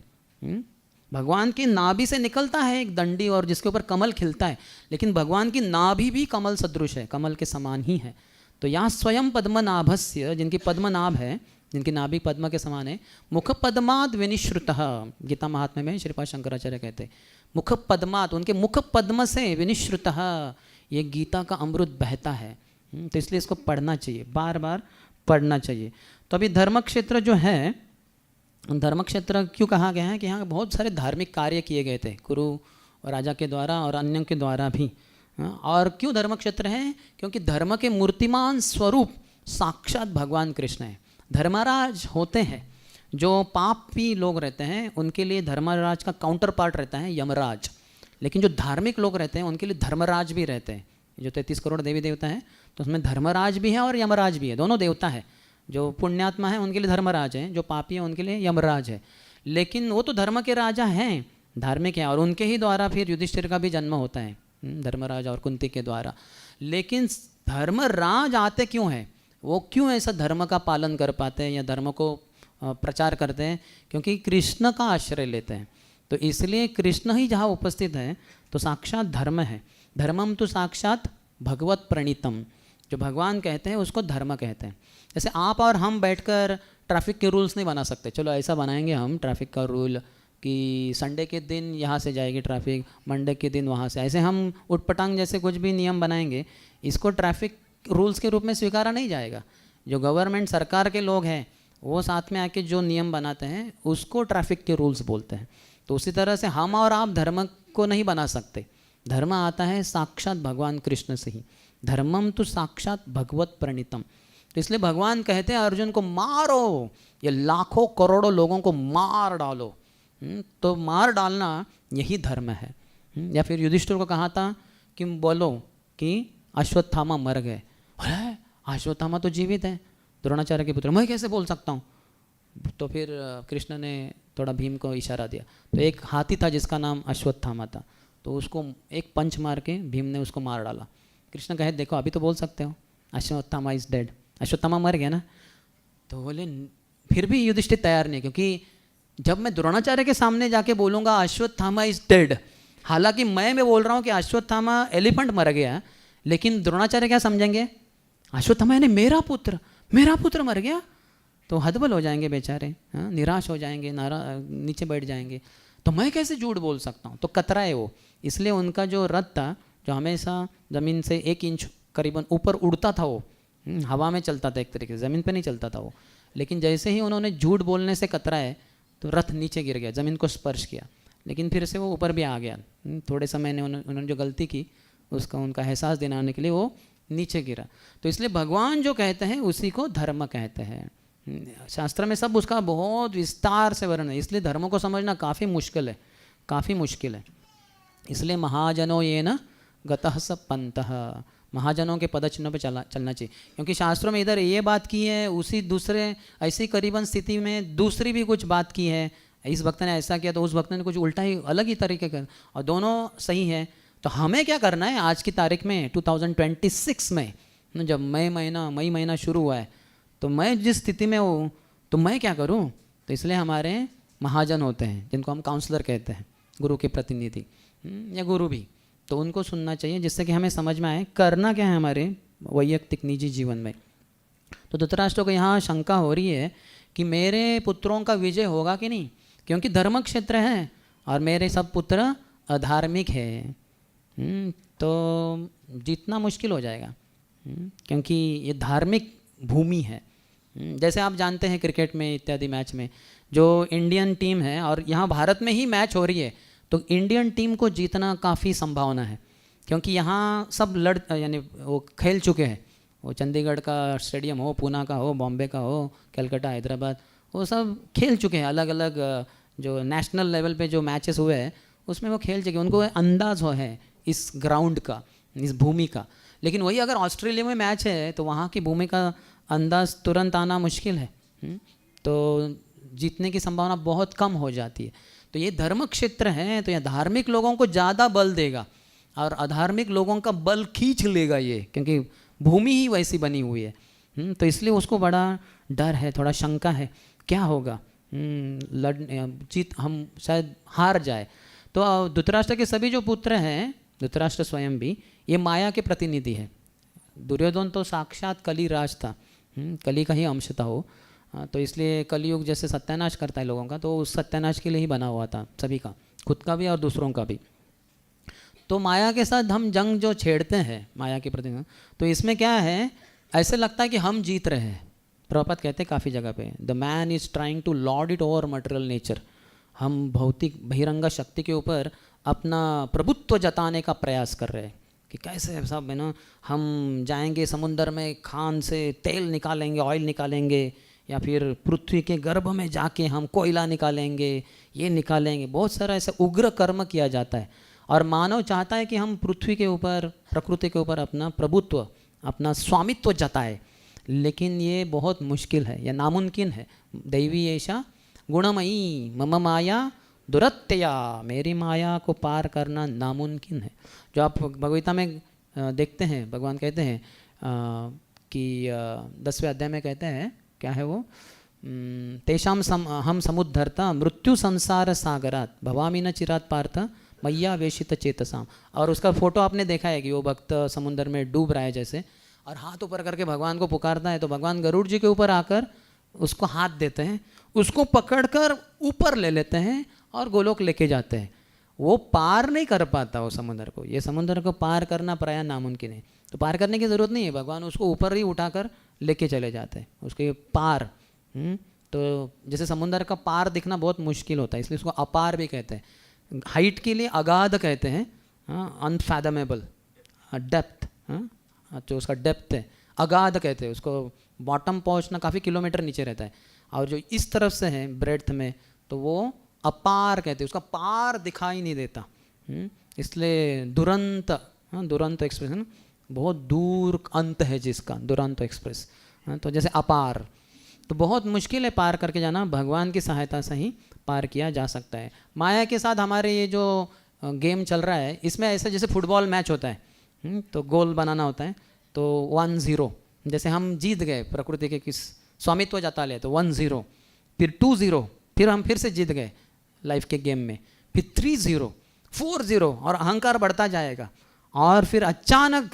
भगवान की नाभि से निकलता है एक दंडी और जिसके ऊपर कमल खिलता है, लेकिन भगवान की नाभि भी कमल सदृश है, कमल के समान ही है। तो यहाँ स्वयं पद्मनाभस्य, जिनकी पद्मनाभ है, जिनकी नाभि पद्म के समान है, मुख पद्मात् विनिश्रुतः, गीता महात्म्य में श्रीपाद शंकराचार्य कहते हैं मुख पद्मात्, उनके मुख पद्म से विनिश्रुतः ये गीता का अमृत बहता है। तो इसलिए इसको पढ़ना चाहिए, बार बार पढ़ना चाहिए। तो अभी धर्म क्षेत्र जो है, धर्म क्षेत्र क्यों कहा गया है कि यहाँ बहुत सारे धार्मिक कार्य किए गए थे कुरु राजा के द्वारा और अन्यों के द्वारा भी। और क्यों धर्म क्षेत्र है? क्योंकि धर्म के मूर्तिमान स्वरूप साक्षात भगवान कृष्ण है। धर्मराज होते हैं, जो पापी लोग रहते हैं उनके लिए धर्मराज का काउंटर पार्ट रहता है यमराज, लेकिन जो धार्मिक लोग रहते हैं उनके लिए धर्मराज भी रहते हैं। जो 33 करोड़ देवी देवता हैं तो उसमें धर्मराज भी है और यमराज भी है, दोनों देवता है। जो पुण्यात्मा है उनके लिए धर्मराज है, जो पापी है उनके लिए यमराज है। लेकिन वो तो धर्म के राजा हैं, धार्मिक हैं, और उनके ही द्वारा फिर युधिष्ठिर का भी जन्म होता है, धर्मराज और कुंती के द्वारा। लेकिन धर्मराज आते क्यों हैं? वो क्यों ऐसा धर्म का पालन कर पाते हैं या धर्म को प्रचार करते हैं? क्योंकि कृष्ण का आश्रय लेते हैं। तो इसलिए कृष्ण ही जहाँ उपस्थित है तो साक्षात धर्म है। धर्मम तो साक्षात भगवत प्रणीतम, जो भगवान कहते हैं उसको धर्म कहते हैं। जैसे आप और हम बैठकर ट्रैफिक के रूल्स नहीं बना सकते, चलो ऐसा बनाएंगे हम ट्रैफिक का रूल कि संडे के दिन यहाँ से जाएगी ट्रैफिक, मंडे के दिन वहाँ से, ऐसे हम उटपटांग जैसे कुछ भी नियम बनाएंगे, इसको ट्रैफिक रूल्स के रूप में स्वीकारा नहीं जाएगा। जो गवर्नमेंट सरकार के लोग हैं वो साथ में आके जो नियम बनाते हैं उसको ट्रैफिक के रूल्स बोलते हैं। तो उसी तरह से हम और आप धर्म को नहीं बना सकते, धर्म आता है साक्षात भगवान कृष्ण से ही। धर्मम तो साक्षात भगवत प्रणीतम। तो इसलिए भगवान कहते हैं अर्जुन को मारो, ये लाखों करोड़ों लोगों को मार डालो। तो मार डालना यही धर्म है। या फिर युधिष्ठिर को कहा था कि बोलो कि अश्वत्थामा मर गए, अरे अश्वत्थामा तो जीवित है, द्रोणाचार्य के पुत्र, मैं कैसे बोल सकता हूँ? तो फिर कृष्ण ने थोड़ा भीम को इशारा दिया, तो एक हाथी था जिसका नाम अश्वत्थामा था, तो उसको एक पंच मार के भीम ने उसको मार डाला। कृष्ण कहे देखो अभी तो बोल सकते हो अश्वत्थामा इज डेड, अश्वत्थामा मर गया ना। तो बोले फिर भी युधिष्ठिर तैयार नहीं, क्योंकि जब मैं द्रोणाचार्य के सामने जाके बोलूँगा अश्वत्थामा इज डेड, हालांकि मैं बोल रहा हूँ कि अश्वत्थामा एलिफेंट मर गया, लेकिन द्रोणाचार्य क्या समझेंगे? अश्वत्थामा यानी मेरा पुत्र मर गया, तो हतबल हो जाएंगे बेचारे, हाँ, निराश हो जाएंगे, नीचे बैठ जाएंगे। तो मैं कैसे झूठ बोल सकता हूँ? तो कतराए वो। इसलिए उनका जो रथ था, जो हमेशा ज़मीन से 1 इंच करीबन ऊपर उड़ता था, वो हवा में चलता था एक तरीके से, ज़मीन पे नहीं चलता था वो। लेकिन जैसे ही उन्होंने झूठ बोलने से कतराए तो रथ नीचे गिर गया, ज़मीन को स्पर्श किया, लेकिन फिर से वो ऊपर भी आ गया। थोड़े समय ने उन्होंने जो गलती की उसका उनका एहसास दिलाने के लिए वो नीचे गिरा। तो इसलिए भगवान जो कहते हैं उसी को धर्म कहते हैं। शास्त्र में सब उसका बहुत विस्तार से वर्णन है, इसलिए धर्म को समझना काफ़ी मुश्किल है। इसलिए महाजनो ये न गतः स पंतः, महाजनों के पदचिन्हों पे चलना चाहिए, क्योंकि शास्त्रों में इधर ये बात की है, उसी दूसरे ऐसी करीबन स्थिति में दूसरी भी कुछ बात की है, इस भक्त ने ऐसा किया तो उस भक्त ने कुछ उल्टा ही अलग ही तरीके का, और दोनों सही है। तो हमें क्या करना है आज की तारीख में 2026 में, जब मई महीना शुरू हुआ है, तो मैं जिस स्थिति में हूँ तो मैं क्या करूँ। तो इसलिए हमारे महाजन होते हैं जिनको हम काउंसलर कहते हैं, गुरु के प्रतिनिधि या गुरु भी, तो उनको सुनना चाहिए जिससे कि हमें समझ में आए करना क्या है हमारे वैयक्तिक निजी जीवन में। तो धृतराष्ट्र को यहाँ शंका हो रही है कि मेरे पुत्रों का विजय होगा कि नहीं, क्योंकि धर्म क्षेत्र है और मेरे सब पुत्र अधार्मिक है, तो जीतना मुश्किल हो जाएगा, क्योंकि ये धार्मिक भूमि है। जैसे आप जानते हैं क्रिकेट में इत्यादि मैच में जो इंडियन टीम है, और यहाँ भारत में ही मैच हो रही है, तो इंडियन टीम को जीतना काफ़ी संभावना है, क्योंकि यहाँ सब यानी वो खेल चुके हैं। वो चंडीगढ़ का स्टेडियम हो, पूना का हो, बॉम्बे का हो, कलकत्ता, हैदराबाद, वो सब खेल चुके हैं। अलग अलग जो नेशनल लेवल पे जो मैचेस हुए हैं उसमें वो खेल चुके हैं, उनको अंदाज़ हो है इस ग्राउंड का, इस भूमि का। लेकिन वही अगर ऑस्ट्रेलिया में मैच है तो वहाँ की भूमि का अंदाज़ तुरंत आना मुश्किल है, तो जीतने की संभावना बहुत कम हो जाती है। तो ये धर्म क्षेत्र है, तो यह धार्मिक लोगों को ज़्यादा बल देगा और अधार्मिक लोगों का बल खींच लेगा ये, क्योंकि भूमि ही वैसी बनी हुई है। तो इसलिए उसको बड़ा डर है, थोड़ा शंका है क्या होगा, हम शायद हार जाए। तो धृतराष्ट्र के सभी जो पुत्र हैं, धृतराष्ट्र स्वयं भी ये माया के प्रतिनिधि है। दुर्योधन तो साक्षात कली राज था, कली का ही अंश था वो, तो इसलिए कलयुग जैसे सत्यानाश करता है लोगों का, तो उस सत्यानाश के लिए ही बना हुआ था सभी का, खुद का भी और दूसरों का भी। तो माया के साथ हम जंग जो छेड़ते हैं माया के प्रति, तो इसमें क्या है, ऐसे लगता है कि हम जीत रहे हैं। प्रभुपाद कहते हैं काफ़ी जगह पे, the man is trying to lord it over material nature. हम भौतिक बहिरंगा शक्ति के ऊपर अपना प्रभुत्व जताने का प्रयास कर रहे हैं कि कैसे सब है ना, हम जाएंगे समुंदर में, खान से तेल निकालेंगे, ऑयल निकालेंगे, या फिर पृथ्वी के गर्भ में जाके हम कोयला निकालेंगे, ये निकालेंगे। बहुत सारा ऐसा उग्र कर्म किया जाता है, और मानव चाहता है कि हम पृथ्वी के ऊपर, प्रकृति के ऊपर अपना प्रभुत्व, अपना स्वामित्व जताए। लेकिन ये बहुत मुश्किल है, यह नामुमकिन है। दैवी ऐसा गुणमयी मम माया दुरत्यया, मेरी माया को पार करना नामुमकिन है। जो आप भगवगीता में देखते हैं, भगवान कहते हैं कि 10वें अध्याय में कहते हैं, क्या है वो, तेषाम हम समुद्धरता मृत्यु संसार सागरात भवामी न चिरात पार्थ मैया वेशित चेतसाम। और उसका फोटो आपने देखा है कि वो भक्त समुद्र में डूब रहा है जैसे, और हाथ ऊपर करके भगवान को पुकारता है, तो भगवान गरुड़ जी के ऊपर आकर उसको हाथ देते हैं, उसको पकड़कर ऊपर ले लेते हैं और गोलोक लेके जाते हैं। वो पार नहीं कर पाता वो समुद्र को, ये समुद्र को पार करना प्राय नामुमकिन है। तो पार करने की ज़रूरत नहीं है, भगवान उसको ऊपर ही उठाकर लेके चले जाते हैं, उसके पार। तो जैसे समुद्र का पार दिखना बहुत मुश्किल होता है, इसलिए उसको अपार भी कहते हैं। हाइट के लिए अगाध कहते हैं, अनफैदमेबल, डेप्थ, जो उसका डेप्थ है अगाध कहते हैं उसको। बॉटम पहुंचना काफ़ी किलोमीटर नीचे रहता है, और जो इस तरफ से है ब्रेड्थ में, तो वो अपार कहते हैं, उसका पार दिखाई नहीं देता। इसलिए दुरंत, दुरंत एक्सप्रेस है ना, बहुत दूर अंत है जिसका, दुरंत एक्सप्रेस। तो जैसे अपार, तो बहुत मुश्किल है पार करके जाना, भगवान की सहायता से ही पार किया जा सकता है। माया के साथ हमारे ये जो गेम चल रहा है, इसमें ऐसा जैसे फुटबॉल मैच होता है, तो गोल बनाना होता है, तो 1-0, जैसे हम जीत गए प्रकृति के किस स्वामित्व जता ले, तो 1-0, फिर 2-0, फिर हम फिर से जीत गए लाइफ के गेम में, फिर 3-0, 4-0, और अहंकार बढ़ता जाएगा। और फिर अचानक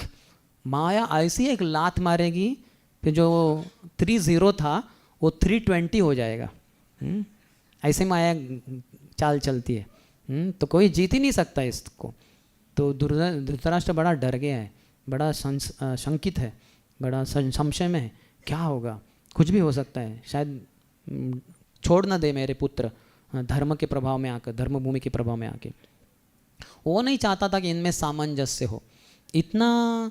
माया ऐसी एक लात मारेगी, फिर जो 3-0 था वो 3-20 हो जाएगा। ऐसे माया चाल चलती है, तो कोई जीत ही नहीं सकता इसको। तो धृतराष्ट्र बड़ा डर गया है, बड़ा शंकित है, बड़ा संशय में है, क्या होगा, कुछ भी हो सकता है, शायद छोड़ ना दे मेरे पुत्र धर्म के प्रभाव में आकर, धर्म भूमि के प्रभाव में आके। वो नहीं चाहता था कि इनमें सामंजस्य हो। इतना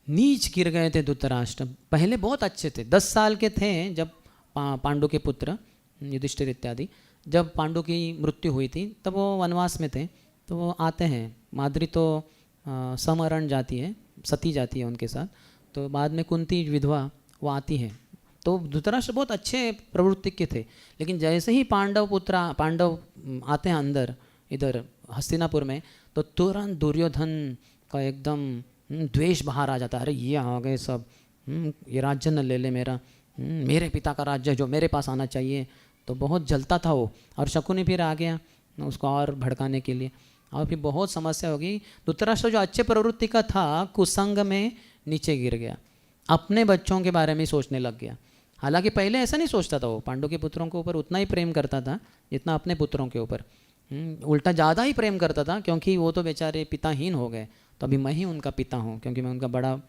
नीच गिर गए थे धृतराष्ट्र। पहले बहुत अच्छे थे, 10 साल के थे जब पांडु के पुत्र युधिष्ठिर इत्यादि, जब पांडु की मृत्यु हुई थी तब वो वनवास में थे। तो वो आते हैं, माद्री तो समरण जाती है, सती जाती है उनके साथ, तो बाद में कुंती विधवा वो आती है। तो धृतराष्ट्र बहुत अच्छे प्रवृत्ति के थे, लेकिन जैसे ही पांडव आते हैं अंदर इधर हस्तिनापुर में, तो तुरंत दुर्योधन का एकदम द्वेष बाहर आ जाता है। अरे ये आ गए सब, ये राज्य न ले ले मेरा, मेरे पिता का राज्य जो मेरे पास आना चाहिए। तो बहुत जलता था वो, और शकुनी फिर आ गया उसको और भड़काने के लिए, और फिर बहुत समस्या होगी। धृतराष्ट्र जो अच्छे प्रवृत्ति का था, कुसंग में नीचे गिर गया, अपने बच्चों के बारे में सोचने लग गया। हालांकि पहले ऐसा नहीं सोचता था, वो पांडु के पुत्रों के ऊपर उतना ही प्रेम करता था जितना अपने पुत्रों के ऊपर, उल्टा ज़्यादा ही प्रेम करता था, क्योंकि वो तो बेचारे पिताहीन हो गए। तो अभी मैं ही उनका पिता हूँ, क्योंकि मैं उनका बड़ा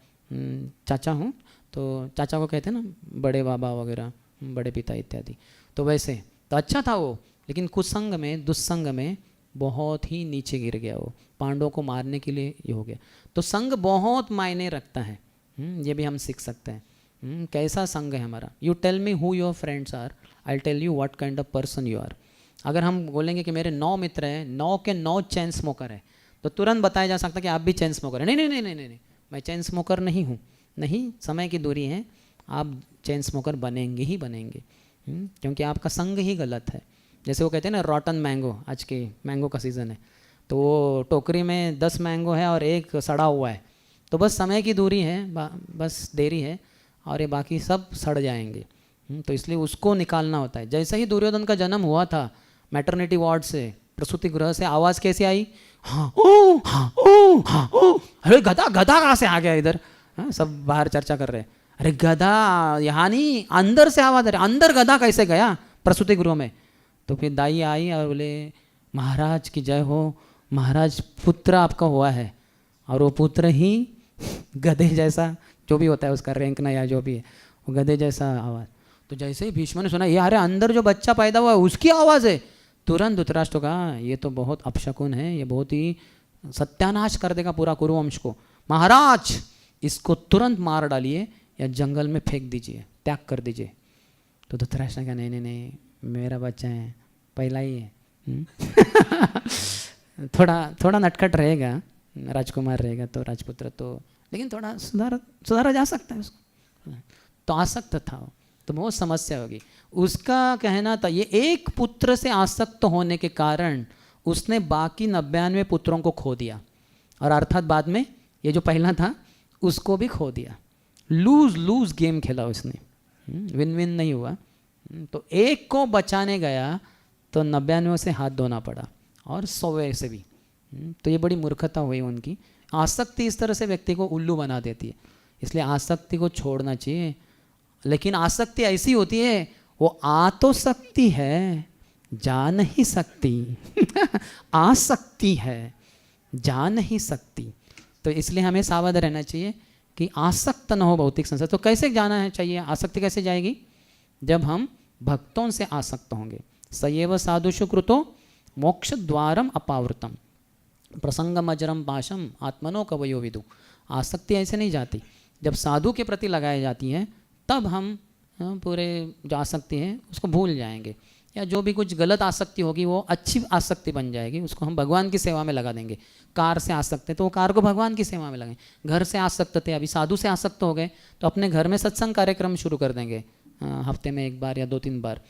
चाचा हूँ। तो चाचा को कहते हैं ना बड़े बाबा वगैरह, बड़े पिता इत्यादि। तो वैसे तो अच्छा था वो, लेकिन कुसंग में, दुस्संग में बहुत ही नीचे गिर गया वो, पांडवों को मारने के लिए ये हो गया। तो संग बहुत मायने रखता है, ये भी हम सीख सकते हैं। कैसा संग है हमारा। You tell me who your friends are, I tell you what kind of person you are. अगर हम बोलेंगे कि मेरे 9 मित्र हैं, 9 के 9 चैन स्मोकर है, तो तुरंत बताया जा सकता है कि आप भी चैन स्मोकर है। नहीं नहीं नहीं नहीं नहीं, मैं चैन स्मोकर नहीं हूँ। नहीं, समय की दूरी है, आप चैन स्मोकर बनेंगे ही बनेंगे, क्योंकि आपका संग ही गलत है। जैसे वो कहते हैं ना रॉटन मैंगो, आज के मैंगो का सीज़न है, तो वो टोकरी में 10 मैंगो है और एक सड़ा हुआ है, तो बस समय की दूरी है, बस देरी है, और ये बाकी सब सड़ जाएंगे। तो इसलिए उसको निकालना होता है। जैसे ही दुर्योधन का जन्म हुआ था मैटरनिटी वार्ड से, प्रसूति गृह से, आवाज़ कैसे आई, हाँ ओ हाँ ओ हाँ ओ, अरे गधा गधा कहाँ से आ गया इधर। हाँ, सब बाहर चर्चा कर रहे हैं, अरे गधा यहाँ नहीं, अंदर से आवाज़ आ रही, अंदर गधा कैसे गया प्रसूति गृह में। तो फिर दाई आई और बोले महाराज की जय हो, महाराज पुत्र आपका हुआ है, और वो पुत्र ही गधे जैसा, जो भी होता है उसका रैंक ना या जो भी है, वो गधे जैसा आवाज़। तो जैसे ही भीष्म ने सुना ये अरे अंदर जो बच्चा पैदा हुआ है उसकी आवाज़ है, तुरंत धृतराष्ट्र का ये तो बहुत अपशकुन है, ये बहुत ही सत्यानाश कर देगा पूरा कुरुवंश को। महाराज इसको तुरंत मार डालिए या जंगल में फेंक दीजिए, त्याग कर दीजिए। तो धृतराष्ट्र ने कहा नहीं नहीं नहीं, मेरा बच्चा है, पहला ही है। थोड़ा नटखट रहेगा, राजकुमार रहेगा तो राजपुत्र तो, लेकिन थोड़ा सुधारा जा सकता है उसको। तो आसक्त था वो, तो बहुत समस्या होगी। उसका कहना था ये एक पुत्र से आसक्त होने के कारण उसने बाकी 99 पुत्रों को खो दिया, और अर्थात बाद में ये जो पहला था उसको भी खो दिया। लूज गेम खेला उसने, विन विन नहीं हुआ। तो एक को बचाने गया तो 99 से हाथ धोना पड़ा, और 100 से भी। तो ये बड़ी मूर्खता हुई उनकी। आसक्ति इस तरह से व्यक्ति को उल्लू बना देती है, इसलिए आसक्ति को छोड़ना चाहिए। लेकिन आसक्ति ऐसी होती है, वो आ तो सकती है, जा नहीं सकती। आसक्ति है, जा नहीं सकती। तो इसलिए हमें सावधान रहना चाहिए कि आसक्त न हो भौतिक संसार। तो कैसे जाना है चाहिए, आसक्ति कैसे जाएगी, जब हम भक्तों से आसक्त होंगे। सयेव साधुषु कृतो मोक्ष द्वारम अपावृतम प्रसंगम अजरम पाशम आत्मनो कवयो विदु। आसक्ति ऐसे नहीं जाती, जब साधु के प्रति लगाई जाती है तब हम पूरे जो आसक्ति है उसको भूल जाएंगे, या जो भी कुछ गलत आसक्ति होगी वो अच्छी आसक्ति बन जाएगी, उसको हम भगवान की सेवा में लगा देंगे। कार से आसक्त है तो वो कार को भगवान की सेवा में लगाएं। घर से आसक्त थे, अभी साधु से आसक्त हो गए तो अपने घर में सत्संग कार्यक्रम शुरू कर देंगे, हफ्ते में 1 बार या 2-3 बार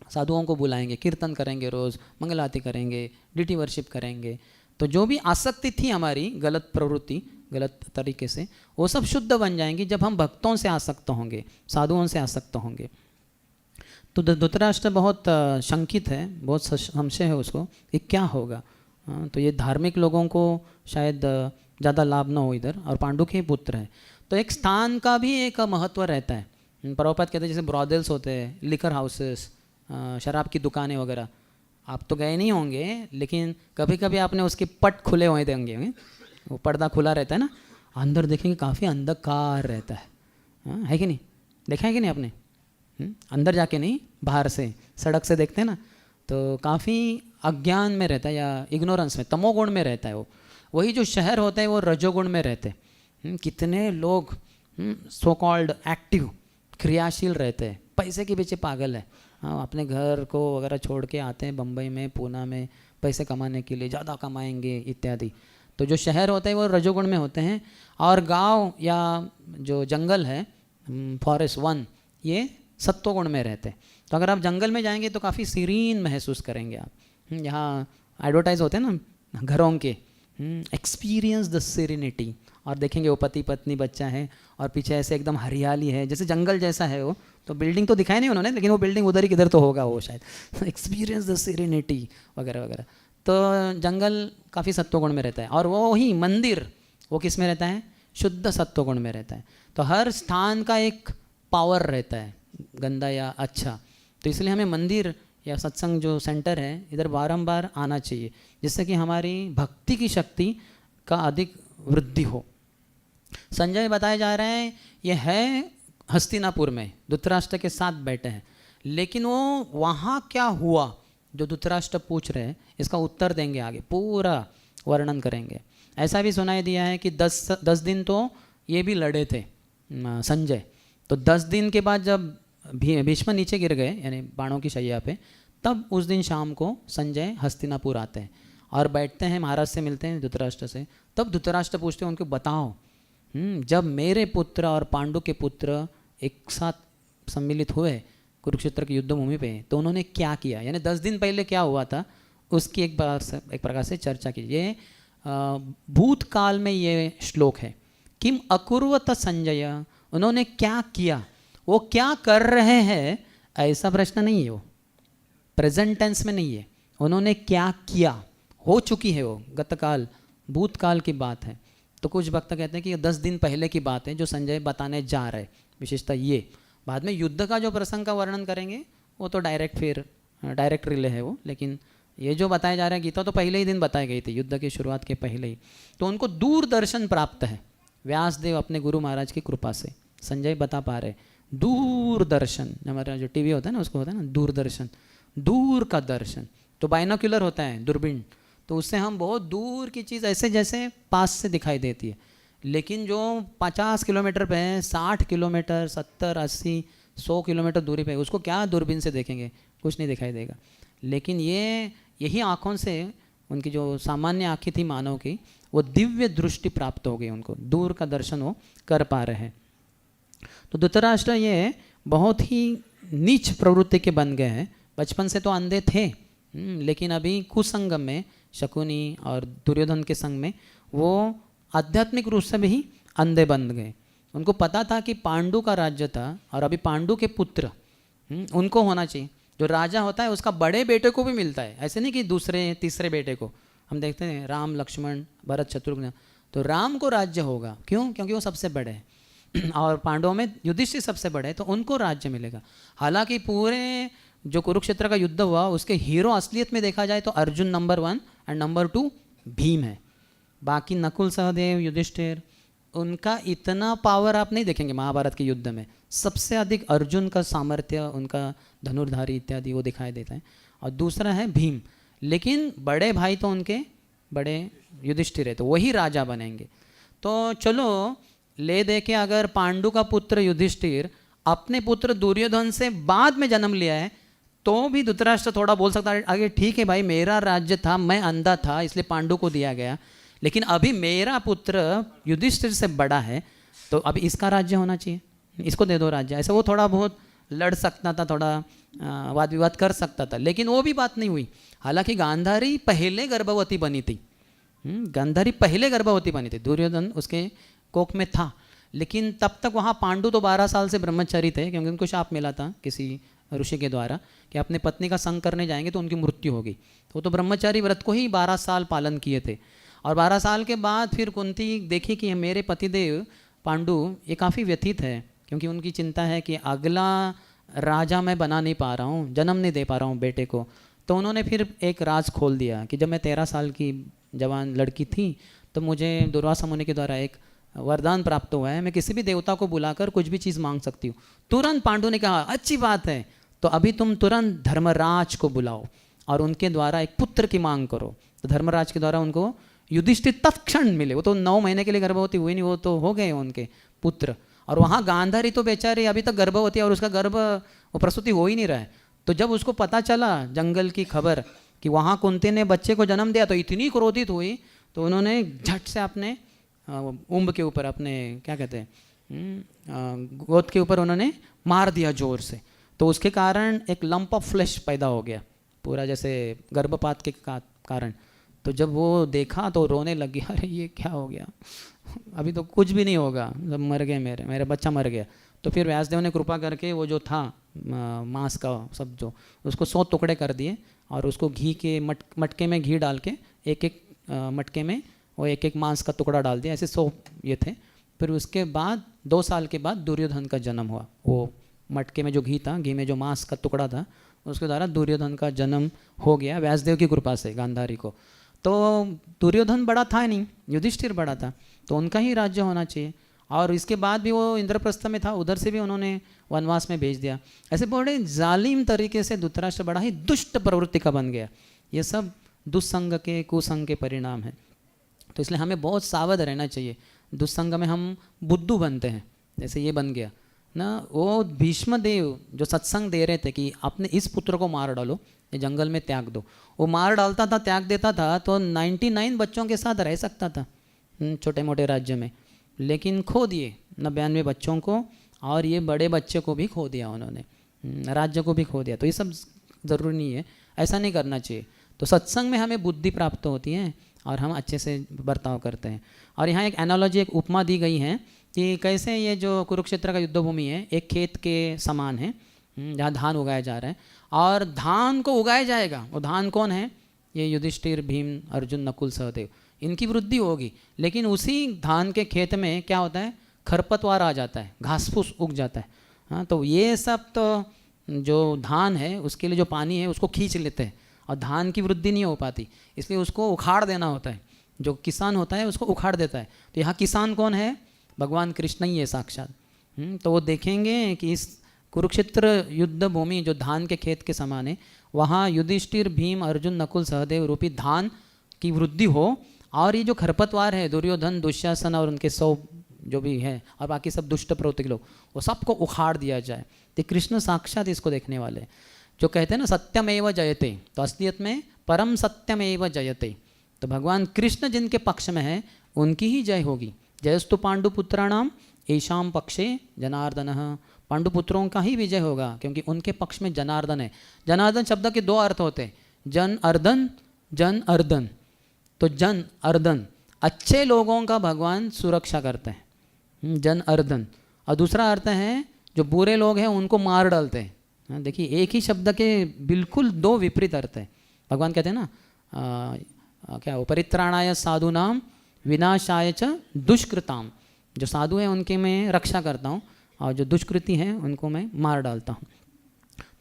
साधुओं को बुलाएंगे, कीर्तन करेंगे, रोज़ मंगल आरती करेंगे, डीटी वर्शिप करेंगे। तो जो भी आसक्ति थी हमारी, गलत प्रवृत्ति, गलत तरीके से, वो सब शुद्ध बन जाएंगी जब हम भक्तों से आसक्त होंगे, साधुओं से आसक्त होंगे। तो धृतराष्ट्र बहुत शंकित है, बहुत संशय है उसको कि क्या होगा। तो ये धार्मिक लोगों को शायद ज़्यादा लाभ ना हो इधर, और पांडु के पुत्र है तो एक स्थान का भी एक महत्व रहता है। प्रभुपाद कहते हैं जैसे ब्रॉदेल्स होते हैं, लिकर हाउसेस, शराब की दुकानें वगैरह, आप तो गए नहीं होंगे लेकिन कभी कभी आपने उसके पट खुले हुए देंगे, वो पर्दा खुला रहता है ना, अंदर देखेंगे काफ़ी अंधकार रहता है कि नहीं, देखा है कि नहीं आपने? अंदर जाके नहीं, बाहर से सड़क से देखते हैं ना, तो काफ़ी अज्ञान में रहता है या इग्नोरेंस में, तमोगुण में रहता है वो। वही जो शहर होते हैं वो रजोगुण में रहते हैं। कितने लोग सो कॉल्ड एक्टिव, क्रियाशील रहते हैं, पैसे के पीछे पागल है। हाँ, अपने घर को वगैरह छोड़ के आते हैं बम्बई में, पूना में पैसे कमाने के लिए, ज़्यादा कमाएंगे इत्यादि। तो जो शहर होते हैं वो रजोगुण में होते हैं, और गांव या जो जंगल है, फॉरेस्ट वन, ये सत्वगुण में रहते हैं। तो अगर आप जंगल में जाएंगे तो काफ़ी सीरीन महसूस करेंगे आप। यहाँ एडवर्टाइज होते हैं ना घरों के, एक्सपीरियंस द सीरेनिटी, और देखेंगे वो पति पत्नी बच्चा है और पीछे ऐसे एकदम हरियाली है, जैसे जंगल जैसा है वो। तो बिल्डिंग तो दिखाई नहीं उन्होंने, लेकिन वो बिल्डिंग उधर ही किधर तो होगा वो शायद। एक्सपीरियंस द सीरेनिटी वगैरह वगैरह। तो जंगल काफ़ी सत्वगुण में रहता है, और वो ही मंदिर वो किस में रहता है? शुद्ध सत्वगुण में रहता है। तो हर स्थान का एक पावर रहता है, गंदा या अच्छा। तो इसलिए हमें मंदिर या सत्संग जो सेंटर है इधर बारंबार आना चाहिए, जिससे कि हमारी भक्ति की शक्ति का अधिक वृद्धि हो। संजय बताया जा रहा है ये है हस्तिनापुर में, धृतराष्ट्र के साथ बैठे हैं, लेकिन वो वहाँ क्या हुआ जो धृतराष्ट्र पूछ रहे हैं, इसका उत्तर देंगे आगे, पूरा वर्णन करेंगे। ऐसा भी सुनाई दिया है कि 10 दिन तो ये भी लड़े थे संजय। तो 10 दिन के बाद जब भीष्म नीचे गिर गए, यानी बाणों की शैया पे, तब उस दिन शाम को संजय हस्तिनापुर आते हैं और बैठते हैं, महाराज से मिलते हैं, धृतराष्ट्र से। तब धृतराष्ट्र पूछते हैं उनको, बताओ जब मेरे पुत्र और पांडु के पुत्र एक साथ सम्मिलित हुए कुरुक्षेत्र की युद्ध भूमि पे, तो उन्होंने क्या किया, यानी 10 दिन पहले क्या हुआ था, उसकी एक प्रकार से चर्चा की। ये भूतकाल में ये श्लोक है, किम अकुर्वत संजय, उन्होंने क्या किया, वो क्या कर रहे हैं, ऐसा प्रश्न नहीं है, वो प्रेजेंट टेंस में नहीं है। उन्होंने क्या किया, हो चुकी है वो गतकाल, भूतकाल की बात है। तो कुछ वक्त कहते हैं कि 10 दिन पहले की बात है जो संजय बताने जा रहे, विशेषता ये। बाद में युद्ध का जो प्रसंग का वर्णन करेंगे वो तो डायरेक्ट रिले है वो, लेकिन ये जो बताया जा रहा है गीता तो पहले ही दिन बताई गई थी, युद्ध की शुरुआत के पहले ही। तो उनको दूरदर्शन प्राप्त है, व्यासदेव अपने गुरु महाराज की कृपा से संजय बता पा रहे। दूरदर्शन, हमारा जो टीवी होता है ना, उसको होता है ना दूरदर्शन, दूर का दर्शन। तो बाइनोक्यूलर होता है दूरबीन, तो उससे हम बहुत दूर की चीज़ ऐसे जैसे पास से दिखाई देती है, लेकिन जो 50 किलोमीटर पे है, 60 किलोमीटर, 70, 80, 100 किलोमीटर दूरी पे, उसको क्या दूरबीन से देखेंगे, कुछ नहीं दिखाई देगा। लेकिन यही आँखों से, उनकी जो सामान्य आँखें थी मानव की, वो दिव्य दृष्टि प्राप्त हो गई उनको, दूर का दर्शन वो कर पा रहे हैं। तो धृतराष्ट्र ये बहुत ही नीच प्रवृत्ति के बन गए हैं। बचपन से तो अंधे थे, लेकिन अभी कुसंगम में, शकुनी और दुर्योधन के संग में, वो आध्यात्मिक रूप से भी अंधे बन गए। उनको पता था कि पांडु का राज्य था, और अभी पांडु के पुत्र उनको होना चाहिए। जो राजा होता है उसका बड़े बेटे को भी मिलता है, ऐसे नहीं कि दूसरे तीसरे बेटे को। हम देखते हैं राम, लक्ष्मण, भरत, शत्रुघ्न, तो राम को राज्य होगा, क्यों? क्योंकि वो सबसे बड़े हैं, और पांडवों में युधिष्ठिर सबसे बड़े हैं, तो उनको राज्य मिलेगा। हालांकि पूरे जो कुरुक्षेत्र का युद्ध हुआ, उसके हीरो असलियत में देखा जाए तो Arjun number 1 and number 2 Bhim है। बाकी नकुल, सहदेव, युधिष्ठिर, उनका इतना पावर आप नहीं देखेंगे महाभारत के युद्ध में। सबसे अधिक अर्जुन का सामर्थ्य, उनका धनुर्धारी इत्यादि वो दिखाई देता है, और दूसरा है भीम। लेकिन बड़े भाई तो उनके बड़े युधिष्ठिर है, तो वही राजा बनेंगे। तो चलो ले दे के, अगर पांडु का पुत्र युधिष्ठिर अपने पुत्र दुर्योधन से बाद में जन्म लिया है, तो भी धृतराष्ट्र थोड़ा बोल सकता है, आगे ठीक है भाई, मेरा राज्य था, मैं अंधा था, इसलिए पांडु को दिया गया, लेकिन अभी मेरा पुत्र युधिष्ठिर से बड़ा है, तो अभी इसका राज्य होना चाहिए, इसको दे दो राज्य। ऐसे वो थोड़ा बहुत लड़ सकता था, थोड़ा वाद विवाद कर सकता था, लेकिन वो भी बात नहीं हुई। हालांकि गांधारी पहले गर्भवती बनी थी, गांधारी पहले गर्भवती बनी थी, दुर्योधन उसके कोख में था, लेकिन तब तक वहाँ पांडु तो 12 साल से ब्रह्मचारी थे, क्योंकि उनको शाप मिला था किसी ऋषि के द्वारा कि अपने पत्नी का संग करने जाएंगे तो उनकी मृत्यु होगी। तो ब्रह्मचारी व्रत को ही 12 साल पालन किए थे, और 12 साल के बाद फिर कुंती देखी कि मेरे पतिदेव पांडु ये काफ़ी व्यथित है, क्योंकि उनकी चिंता है कि अगला राजा मैं बना नहीं पा रहा हूँ, जन्म नहीं दे पा रहा हूँ बेटे को। तो उन्होंने फिर एक राज खोल दिया कि जब मैं 13 साल की जवान लड़की थी, तो मुझे दुर्वासा मुनि के द्वारा एक वरदान प्राप्त हुआ है, मैं किसी भी देवता को बुलाकर कुछ भी चीज़ मांग सकती हूँ। तुरंत पांडु ने कहा, अच्छी बात है, तो अभी तुम तुरंत धर्मराज को बुलाओ और उनके द्वारा एक पुत्र की मांग करो। तो धर्मराज के द्वारा उनको युधिष्ठिर तत्क्षण मिले। वो तो 9 महीने के लिए गर्भवती हुई नहीं, वो तो हो गए उनके पुत्र। और वहाँ गांधारी तो बेचारी अभी तक गर्भवती है, और उसका गर्भ वो प्रसूति हो ही नहीं रहा है। तो जब उसको पता चला जंगल की खबर कि वहाँ कुंती ने बच्चे को जन्म दिया, तो इतनी क्रोधित हुई, तो उन्होंने झट से अपने उम्ब के ऊपर, अपने क्या कहते हैं, गोद के ऊपर उन्होंने मार दिया जोर से। तो उसके कारण एक लंप ऑफ फ्लैश पैदा हो गया पूरा, जैसे गर्भपात के कारण। तो जब वो देखा तो रोने लग गया, अरे ये क्या हो गया, अभी तो कुछ भी नहीं होगा, जब मर गए मेरा बच्चा मर गया। तो फिर व्यासदेव ने कृपा करके वो जो था मांस का सब जो, उसको 100 टुकड़े कर दिए और उसको घी के मटके में घी डाल के एक एक मटके में वो एक एक मांस का टुकड़ा डाल दिया, ऐसे 100 ये थे। फिर उसके बाद 2 साल के बाद दुर्योधन का जन्म हुआ। वो मटके में जो घी था, घी में जो मांस का टुकड़ा था, उसके द्वारा दुर्योधन का जन्म हो गया व्यासदेव की कृपा से गांधारी को। तो दुर्योधन बड़ा था नहीं, युधिष्ठिर बड़ा था, तो उनका ही राज्य होना चाहिए। और इसके बाद भी वो इंद्रप्रस्थ में था, उधर से भी उन्होंने वनवास में भेज दिया। ऐसे बड़े जालिम तरीके से धृतराष्ट्र बड़ा ही दुष्ट प्रवृत्ति का बन गया। ये सब दुस्संग के, कुसंग के परिणाम है। तो इसलिए हमें बहुत सावध रहना चाहिए। दुस्संग में हम बुद्धू बनते हैं, जैसे ये बन गया ना। वो भीष्म देव जो सत्संग दे रहे थे कि अपने इस पुत्र को मार डालो, ये जंगल में त्याग दो, वो मार डालता था, त्याग देता था, तो 99 बच्चों के साथ रह सकता था छोटे मोटे राज्य में, लेकिन खो दिए 99 बच्चों को, और ये बड़े बच्चे को भी खो दिया उन्होंने, राज्य को भी खो दिया। तो ये सब ज़रूरी नहीं है, ऐसा नहीं करना चाहिए। तो सत्संग में हमें बुद्धि प्राप्त होती है और हम अच्छे से बर्ताव करते हैं। और यहाँ एक एनालॉजी, एक उपमा दी गई है कि कैसे ये जो कुरुक्षेत्र का युद्ध भूमि है एक खेत के समान है, जहाँ धान उगाया जा रहा है, और धान को उगाया जाएगा। वो धान कौन है? ये युधिष्ठिर, भीम, अर्जुन, नकुल, सहदेव, इनकी वृद्धि होगी। लेकिन उसी धान के खेत में क्या होता है? खरपतवार आ जाता है, घास फूस उग जाता है। हाँ, तो ये सब तो जो धान है उसके लिए जो पानी है उसको खींच लेते हैं और धान की वृद्धि नहीं हो पाती, इसलिए उसको उखाड़ देना होता है। जो किसान होता है उसको उखाड़ देता है। तो यहाँ किसान कौन है? भगवान कृष्ण ही है साक्षात। तो वो देखेंगे कि इस कुरुक्षेत्र युद्ध भूमि जो धान के खेत के समान है, वहाँ युधिष्ठिर, भीम, अर्जुन, नकुल, सहदेव रूपी धान की वृद्धि हो, और ये जो खरपतवार है दुर्योधन, दुशासन और उनके 100 जो भी है और बाकी सब दुष्ट प्रवृत्ति के लोग, वो सबको उखाड़ दिया जाए। तो कृष्ण साक्षात इसको देखने वाले जो कहते हैं ना सत्यमेव जयते, तो असलियत में परम सत्यमेव जयते। तो भगवान कृष्ण जिनके पक्ष में है उनकी ही जय होगी। जयस्तु पांडुपुत्राणाम ऐशाम पक्षे जनार्दन, पांडुपुत्रों का ही विजय होगा क्योंकि उनके पक्ष में जनार्दन है। जनार्दन शब्द के 2 अर्थ होते हैं, जन अर्दन, जन अर्दन। तो जन अर्दन अच्छे लोगों का भगवान सुरक्षा करते हैं, जन अर्दन। और दूसरा अर्थ है जो बुरे लोग हैं उनको मार डालते हैं। देखिए एक ही शब्द के बिल्कुल 2 विपरीत अर्थ है। भगवान कहते हैं ना क्या वो, परित्राणाय साधूनाम विनाशाय च दुष्कृताम। जो साधु हैं उनके मैं रक्षा करता हूँ और जो दुष्कृति हैं उनको मैं मार डालता हूँ।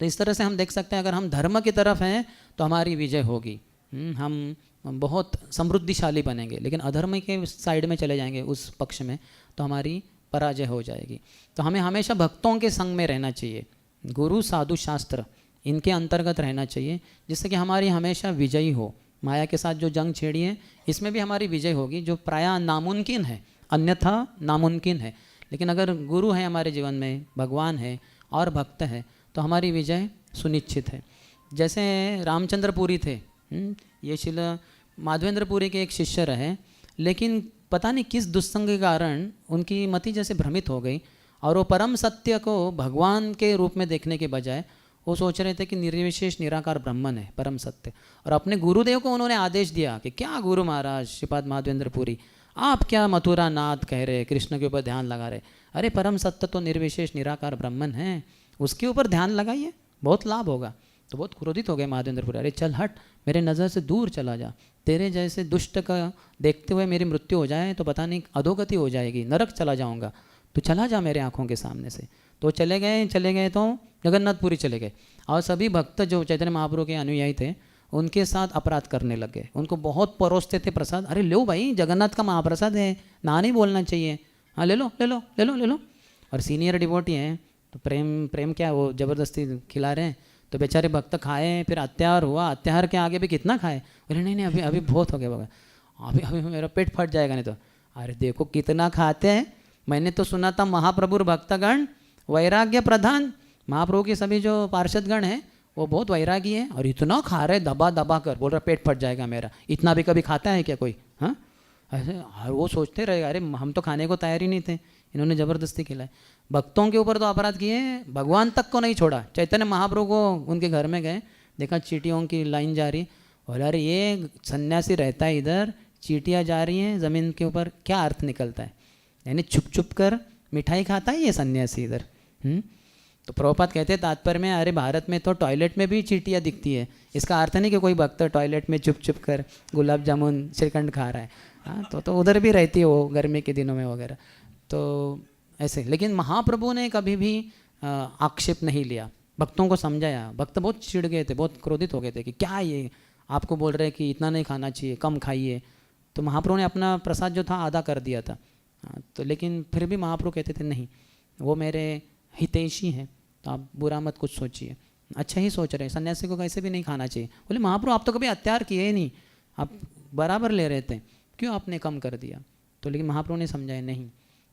तो इस तरह से हम देख सकते हैं अगर हम धर्म की तरफ हैं तो हमारी विजय होगी, हम बहुत समृद्धिशाली बनेंगे। लेकिन अधर्म के साइड में चले जाएंगे उस पक्ष में तो हमारी पराजय हो जाएगी। तो हमें हमेशा भक्तों के संग में रहना चाहिए, गुरु, साधु, शास्त्र, इनके अंतर्गत रहना चाहिए, जिससे कि हमारी हमेशा विजयी हो। माया के साथ जो जंग छेड़ी है इसमें भी हमारी विजय होगी, जो प्रायः नामुमकिन है, अन्यथा नामुमकिन है। लेकिन अगर गुरु है हमारे जीवन में, भगवान है और भक्त है, तो हमारी विजय सुनिश्चित है। जैसे रामचंद्रपुरी थे, ये शिल माधवेंद्रपुरी के एक शिष्य रहे, लेकिन पता नहीं किस दुस्संग के कारण उनकी मति जैसे भ्रमित हो गई और वो परम सत्य को भगवान के रूप में देखने के बजाय वो सोच रहे थे कि निर्विशेष निराकार ब्रह्मन है परम सत्य। और अपने गुरुदेव को उन्होंने आदेश दिया कि क्या गुरु महाराज श्रीपाद माधवेंद्रपुरी, आप क्या मथुरा नाथ कह रहे, कृष्ण के ऊपर ध्यान लगा रहे, अरे परम सत्य तो निर्विशेष निराकार ब्रह्मन है, उसके ऊपर ध्यान लगाइए, बहुत लाभ होगा। तो बहुत क्रोधित हो गए माधवेंद्रपुरी, अरे चल हट, मेरे नज़र से दूर चला जा, तेरे जैसे दुष्ट का देखते हुए मेरी मृत्यु हो जाए तो पता नहीं अधोगति हो जाएगी, नरक चला जाऊंगा, तो चला जा मेरे आँखों के सामने से। तो चले गए तो जगन्नाथपुरी चले गए और सभी भक्त जो चैतन्य महाप्रभु के अनुयायी थे उनके साथ अपराध करने लग गए। उनको बहुत परोसते थे प्रसाद, अरे लो भाई जगन्नाथ का महाप्रसाद है, ना नहीं बोलना चाहिए, हाँ ले लो ले लो ले लो ले लो। और सीनियर डिवोटी हैं तो प्रेम क्या वो ज़बरदस्ती खिला रहे हैं, तो बेचारे भक्त खाए, फिर अत्याचार हुआ, अत्याचार के आगे भी कितना खाए, अरे नहीं अभी अभी बहुत हो गया बाबा, अभी अभी मेरा पेट फट जाएगा नहीं तो। अरे देखो कितना खाते हैं, मैंने तो सुना था महाप्रभु भक्तगण वैराग्य प्रधान, महाप्रभु के सभी जो पार्षदगण हैं वो बहुत वैरागी है और इतना खा रहे दबा दबा कर, बोल रहा पेट फट जाएगा मेरा। इतना भी कभी खाता है क्या कोई? हाँ ऐसे। और वो सोचते रहे अरे हम तो खाने को तैयार ही नहीं थे, इन्होंने ज़बरदस्ती खिलाए। भक्तों के ऊपर तो अपराध किए, भगवान तक को नहीं छोड़ा। चैतन्य महाप्रभु को उनके घर में गए, देखा चींटियों की लाइन जा रही, बोला अरे ये सन्यासी रहता है इधर, चींटियाँ जा रही हैं ज़मीन के ऊपर, क्या अर्थ निकलता है? यानी छुप छुप कर मिठाई खाता है ये सन्यासी इधर। तो प्रभुपाद कहते हैं तात्पर्य में, अरे भारत में तो टॉयलेट में भी चींटियाँ दिखती है, इसका अर्थ नहीं कि कोई भक्त टॉयलेट में चुप चुप कर गुलाब जामुन श्रीखंड खा रहा है। हाँ तो उधर भी रहती है वो गर्मी के दिनों में वगैरह, तो ऐसे। लेकिन महाप्रभु ने कभी भी आक्षेप नहीं लिया, भक्तों को समझाया। भक्त बहुत चिढ़ गए थे, बहुत क्रोधित हो गए थे कि क्या ये आपको बोल रहे हैं कि इतना नहीं खाना चाहिए, कम खाइए। तो महाप्रभु ने अपना प्रसाद जो था आधा कर दिया था। तो लेकिन फिर भी महाप्रभु कहते थे नहीं वो मेरे हितैषी हैं, तो आप बुरा मत कुछ सोचिए, अच्छा ही सोच रहे हैं, सन्यासी को कैसे भी नहीं खाना चाहिए। बोले महाप्रभु आप तो कभी अत्याचार किए ही नहीं, आप बराबर ले रहे थे, क्यों आपने कम कर दिया? तो लेकिन महाप्रभु ने समझाया नहीं।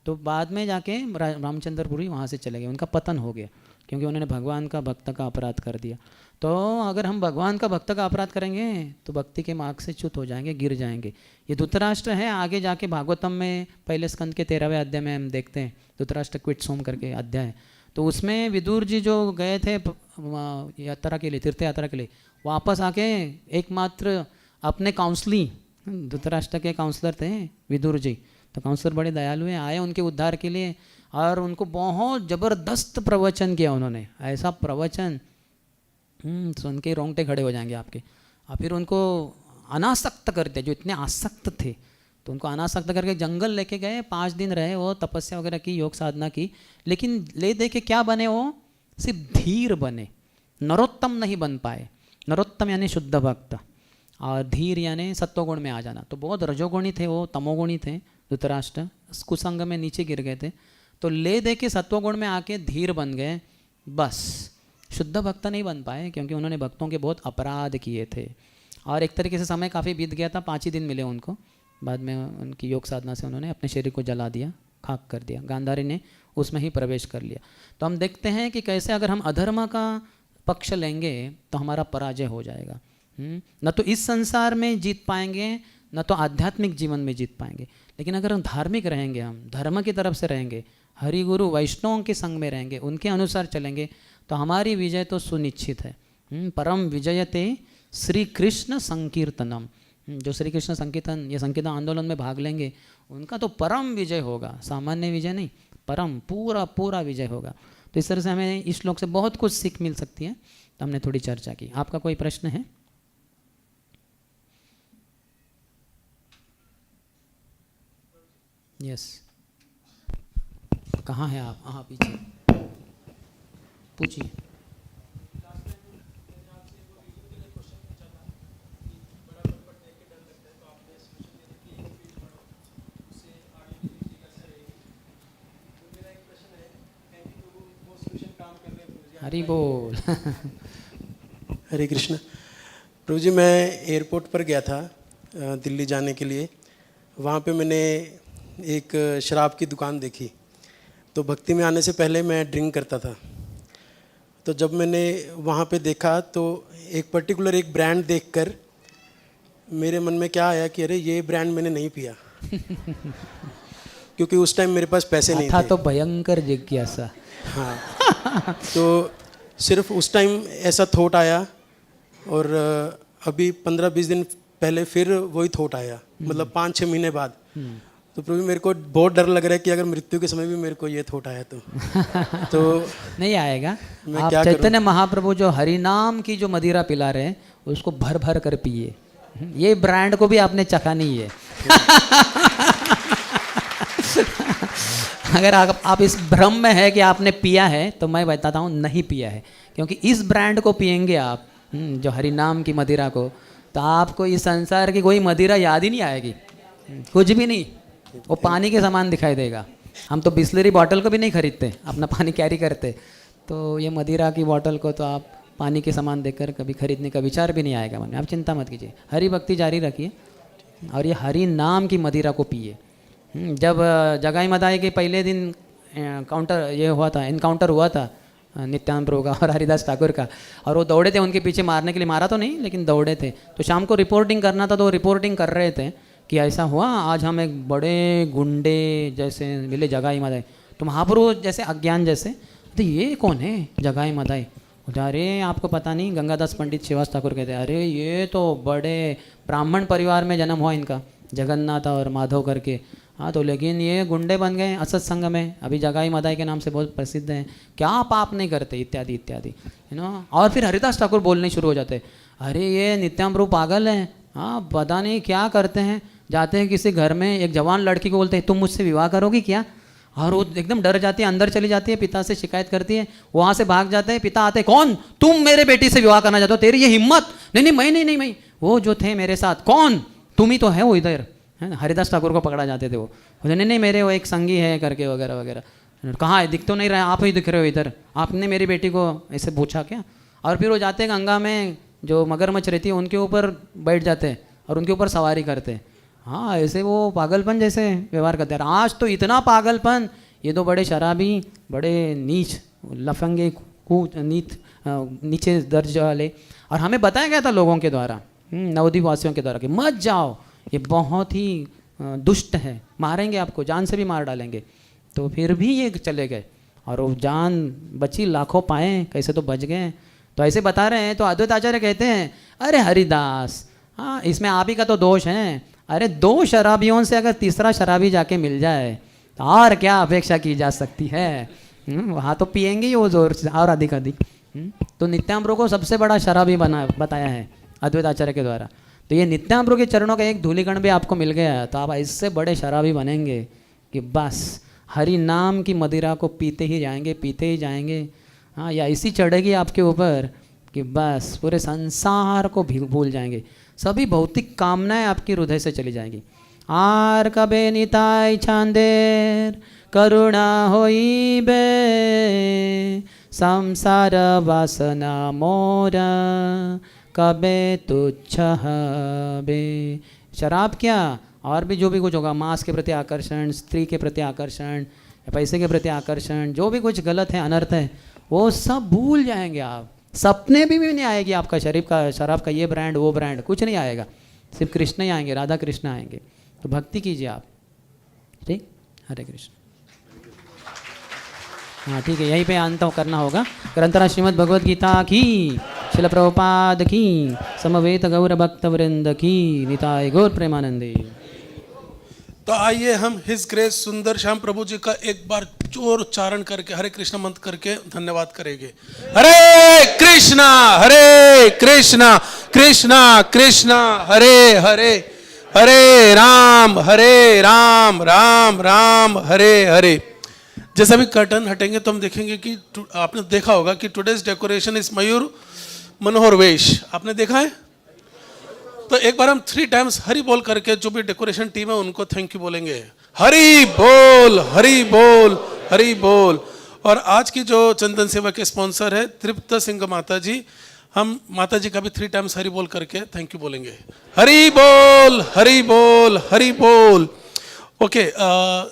तो बाद में जाके रामचंद्रपुरी वहाँ से चले गए, उनका पतन हो गया क्योंकि उन्होंने भगवान का भक्त का अपराध कर दिया। तो अगर हम भगवान का भक्त का अपराध करेंगे तो भक्ति के मार्ग से च्युत हो जाएंगे, गिर जाएंगे। ये धृतराष्ट्र है, आगे जाके भागवतम में पहले स्कंद के 13वें अध्याय में हम देखते हैं धृतराष्ट्र क्विट्स होम करके अध्याय। तो उसमें विदुर जी जो गए थे यात्रा के लिए, तीर्थ यात्रा के लिए, वापस आके एकमात्र अपने काउंसलिंग धृतराष्ट्र के काउंसलर थे विदुर जी, तो काउंसलर बड़े दयालु हैं, आए उनके उद्धार के लिए और उनको बहुत ज़बरदस्त प्रवचन किया उन्होंने। ऐसा प्रवचन सुन के रोंगटे खड़े हो जाएंगे आपके। और फिर उनको अनासक्त करते, जो इतने आसक्त थे तो उनको अनासक्त करके जंगल लेके गए, 5 दिन रहे, वो तपस्या वगैरह की, योग साधना की। लेकिन ले दे के क्या बने वो? सिर्फ धीर बने, नरोत्तम नहीं बन पाए। नरोत्तम यानी शुद्ध भक्त और धीर यानी सत्वगुण में आ जाना। तो बहुत रजोगुणी थे वो, तमोगुणी थे धृतराष्ट्र, कुसंग में नीचे गिर गए थे। तो ले दे के सत्वगुण में आके धीर बन गए, बस शुद्ध भक्त नहीं बन पाए क्योंकि उन्होंने भक्तों के बहुत अपराध किए थे। और एक तरीके से समय काफ़ी बीत गया था, 5 ही दिन मिले उनको। बाद में उनकी योग साधना से उन्होंने अपने शरीर को जला दिया, खाक कर दिया, गांधारी ने उसमें ही प्रवेश कर लिया। तो हम देखते हैं कि कैसे अगर हम अधर्म का पक्ष लेंगे तो हमारा पराजय हो जाएगा। न तो इस संसार में जीत पाएंगे, न तो आध्यात्मिक जीवन में जीत पाएंगे। लेकिन अगर हम धार्मिक रहेंगे, हम धर्म की तरफ से रहेंगे, हरि गुरु वैष्णवों के संग में रहेंगे, उनके अनुसार चलेंगे, तो हमारी विजय तो सुनिश्चित है। परम विजयते श्री कृष्ण संकीर्तनम, जो श्री कृष्ण संकीर्तन, ये संकीर्तन आंदोलन में भाग लेंगे उनका तो परम विजय होगा, सामान्य विजय नहीं, परम पूरा पूरा विजय होगा। तो इस तरह से हमें इस श्लोक से बहुत कुछ सीख मिल सकती है। तो हमने थोड़ी चर्चा की। आपका कोई प्रश्न है? यस, कहाँ है आप? हाँ पीछे पूछिए। हरि बोल। हरे कृष्ण। प्रभु जी, मैं एयरपोर्ट पर गया था दिल्ली जाने के लिए। वहाँ पे मैंने एक शराब की दुकान देखी। तो भक्ति में आने से पहले मैं ड्रिंक करता था। तो जब मैंने वहाँ पे देखा तो एक पर्टिकुलर एक ब्रांड देखकर मेरे मन में क्या आया कि अरे ये ब्रांड मैंने नहीं पिया। क्योंकि उस टाइम मेरे पास पैसे नहीं थे। तो भयंकर जिज्ञासा। हाँ। तो सिर्फ उस टाइम ऐसा थॉट आया और अभी 15-20 दिन पहले फिर वही थॉट आया, मतलब 5-6 महीने बाद। तो प्रभु मेरे को बहुत डर लग रहा है कि अगर मृत्यु के समय भी मेरे को ये थॉट आया तो नहीं आएगा। आप चैतन्य महाप्रभु जो हरि नाम की जो मदिरा पिला रहे हैं उसको भर भर कर पिए। ये ब्रांड को भी आपने चखा नहीं है। अगर आप इस भ्रम में है कि आपने पिया है तो मैं बताता हूँ नहीं पिया है। क्योंकि इस ब्रांड को पिएंगे आप, जो हरि नाम की मदिरा को, तो आपको इस संसार की कोई मदिरा याद ही नहीं आएगी, कुछ भी नहीं। वो पानी के समान दिखाई देगा। हम तो बिस्लरी बॉटल को भी नहीं खरीदते, अपना पानी कैरी करते। तो ये मदिरा की बॉटल को तो आप पानी के समान देखकर कभी खरीदने का विचार भी नहीं आएगा मन में। आप चिंता मत कीजिए, हरि भक्ति जारी रखिए और ये हरि नाम की मदिरा को पिए। जब जगाई मदाई के पहले दिन एनकाउंटर हुआ था नित्यानंद प्रभु का और हरिदास ठाकुर का, और वो दौड़े थे उनके पीछे मारने के लिए, मारा तो नहीं लेकिन दौड़े थे। तो शाम को रिपोर्टिंग करना था तो रिपोर्टिंग कर रहे थे कि ऐसा हुआ, आज हम एक बड़े गुंडे जैसे मिले जगाई मदाई। तो महाप्रभु जैसे अज्ञान जैसे, तो ये कौन है जगाई मदाई? अरे आपको पता नहीं, गंगादास पंडित शिवास ठाकुर कहते हैं, अरे ये तो बड़े ब्राह्मण परिवार में जन्म हुआ इनका, जगन्नाथ और माधव करके। हाँ तो लेकिन ये गुंडे बन गए असत संग में, अभी जगाई मदाई के नाम से बहुत प्रसिद्ध हैं, क्या पाप नहीं करते इत्यादि इत्यादि, और फिर हरिदास ठाकुर बोलने शुरू हो जाते, अरे ये नित्यानंद प्रभु पागल है, हाँ पता नहीं क्या करते हैं, जाते हैं किसी घर में, एक जवान लड़की को बोलते हैं तुम मुझसे विवाह करोगी क्या, और वो एकदम डर जाती है, अंदर चली जाती है, पिता से शिकायत करती है, वहाँ से भाग जाते हैं, पिता आते, कौन तुम मेरे बेटी से विवाह करना चाहते हो, तेरी ये हिम्मत? नहीं मैं वो जो थे मेरे साथ, कौन तुम ही तो है वो इधर, है ना। हरिदास ठाकुर को पकड़ा जाते थे वो, नहीं मेरे वो एक संगी है करके वगैरह वगैरह। कहाँ है, दिख तो नहीं रहा, आप ही दिख रहे हो इधर, आपने मेरी बेटी को ऐसे पूछा क्या? और फिर वो जाते हैं गंगा में, जो मगरमच्छ रहती है उनके ऊपर बैठ जाते हैं और उनके ऊपर सवारी करते हैं। हाँ ऐसे वो पागलपन जैसे व्यवहार करते हैं। आज तो इतना पागलपन, ये तो बड़े शराबी, बड़े नीच लफंगे नीचे दर्ज वाले, और हमें बताया गया था लोगों के द्वारा, नवद्वीप वासियों के द्वारा कि मत जाओ, ये बहुत ही दुष्ट है, मारेंगे आपको, जान से भी मार डालेंगे। तो फिर भी ये चले गए और वो जान बची, लाखों पाए, कैसे तो बच गए। तो ऐसे बता रहे हैं। तो अद्वैत आचार्य कहते हैं, अरे हरिदास, हाँ इसमें आप ही का तो दोष है, अरे 2 शराबियों से अगर तीसरा शराबी जाके मिल जाए तो और क्या अपेक्षा की जा सकती है, वहाँ तो पिएंगे ही वो जोर से और अधिक अधिक। तो नित्यानंद प्रभु को सबसे बड़ा शराबी बताया है अद्वैत आचार्य के द्वारा। तो ये नित्यानंद प्रभु के चरणों का एक धूलिकण भी आपको मिल गया तो आप इससे बड़े शराबी बनेंगे कि बस हरि नाम की मदिरा को पीते ही जाएंगे। हाँ, या ऐसी चढ़ेगी आपके ऊपर कि बस पूरे संसार को भी भूल जाएंगे, सभी भौतिक कामनाएं आपकी हृदय से चली जाएंगी। आर कबे निताई छांदेर करुणा होई बे, संसार वासना मोरा कबे तुच्छ बे। शराब क्या, और भी जो भी कुछ होगा, मांस के प्रति आकर्षण, स्त्री के प्रति आकर्षण, पैसे के प्रति आकर्षण, जो भी कुछ गलत है, अनर्थ है, वो सब भूल जाएंगे आप। सपने भी नहीं आएगी आपका शराब का ये ब्रांड वो ब्रांड, कुछ नहीं आएगा, सिर्फ कृष्ण ही आएंगे, राधा कृष्ण आएंगे। तो भक्ति कीजिए आप, ठीक। हरे कृष्ण। हाँ ठीक है, यहीं पे अंत करना होगा। ग्रंथराज श्रीमद् भगवद गीता की, शिल प्रभुपाद की, समवेत गौर भक्त वृंद की, निताय गौर प्रेमानंदे। तो आइए हम हिज ग्रेस सुंदर श्याम प्रभु जी का एक बार जोर उच्चारण करके हरे कृष्ण मंत्र करके धन्यवाद करेंगे। हरे कृष्णा कृष्णा कृष्णा हरे हरे, हरे राम राम राम हरे हरे। जैसे अभी कर्टन हटेंगे तो हम देखेंगे कि आपने देखा होगा कि टुडेज डेकोरेशन इज मयूर मनोहर वेश, आपने देखा है। तो एक बार हम 3 टाइम्स हरि बोल करके जो भी डेकोरेशन टीम है उनको थैंक यू बोलेंगे। हरि बोल हरि बोल हरि बोल। और आज की जो चंदन सेवा के स्पॉन्सर है तृप्त सिंह माता जी, हम माता जी का भी 3 टाइम्स हरि बोल करके थैंक यू बोलेंगे। हरि बोल हरि बोल हरि बोल। Okay,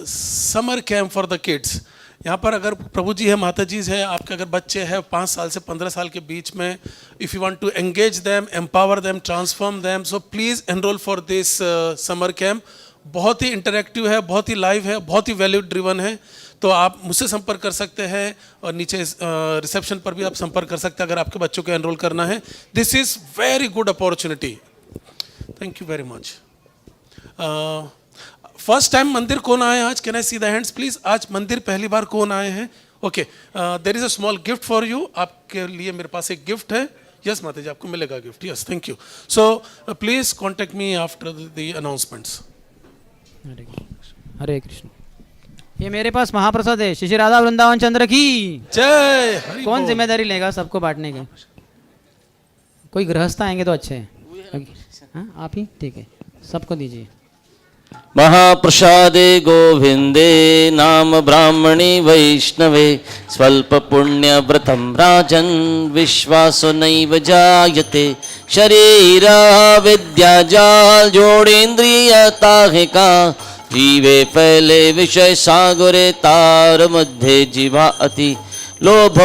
summer camp for the kids. यहाँ पर अगर प्रभु जी है, माता जी है, आपके अगर बच्चे हैं 5 साल से 15 साल के बीच में, if you want to engage them, empower them, transform them, so please enrol for this summer camp. बहुत ही इंटरेक्टिव है, बहुत ही लाइव है, बहुत ही वैल्यू ड्रिवन है। तो आप मुझसे संपर्क कर सकते हैं और नीचे रिसेप्शन पर भी आप संपर्क कर सकते हैं अगर आपके बच्चों को एनरोल करना है। This is very good opportunity. Thank you very much. First time मंदिर कौन आए आज? Can I see the hands please. आज मंदिर पहली बार कौन आए हैं? Okay, there is a small gift for you. आपके लिए मेरे पास एक गिफ्ट है। यस माता जी, आपको मिलेगा gift. Yes, thank you. So please contact me after the announcements. Hare Krishna. ये मेरे पास महाप्रसाद है, श्री राधा वृंदावन चंद्र की जय। कौन जिम्मेदारी लेगा सबको बांटने की? कोई गृहस्थ आएंगे तो अच्छे हैं। हाँ, आप ही ठीक है, सबको दीजिए। महाप्रसादे गोविंदे नाम ब्राह्मणी वैष्णवे स्वल्प पुण्य व्रतं राजन् विश्वासो नैव जायते शरीर विद्या जाल जोड़ेन्द्रिय ताहिका जीवे फैले विषय सागरे तार मध्य जीवा अति लोभ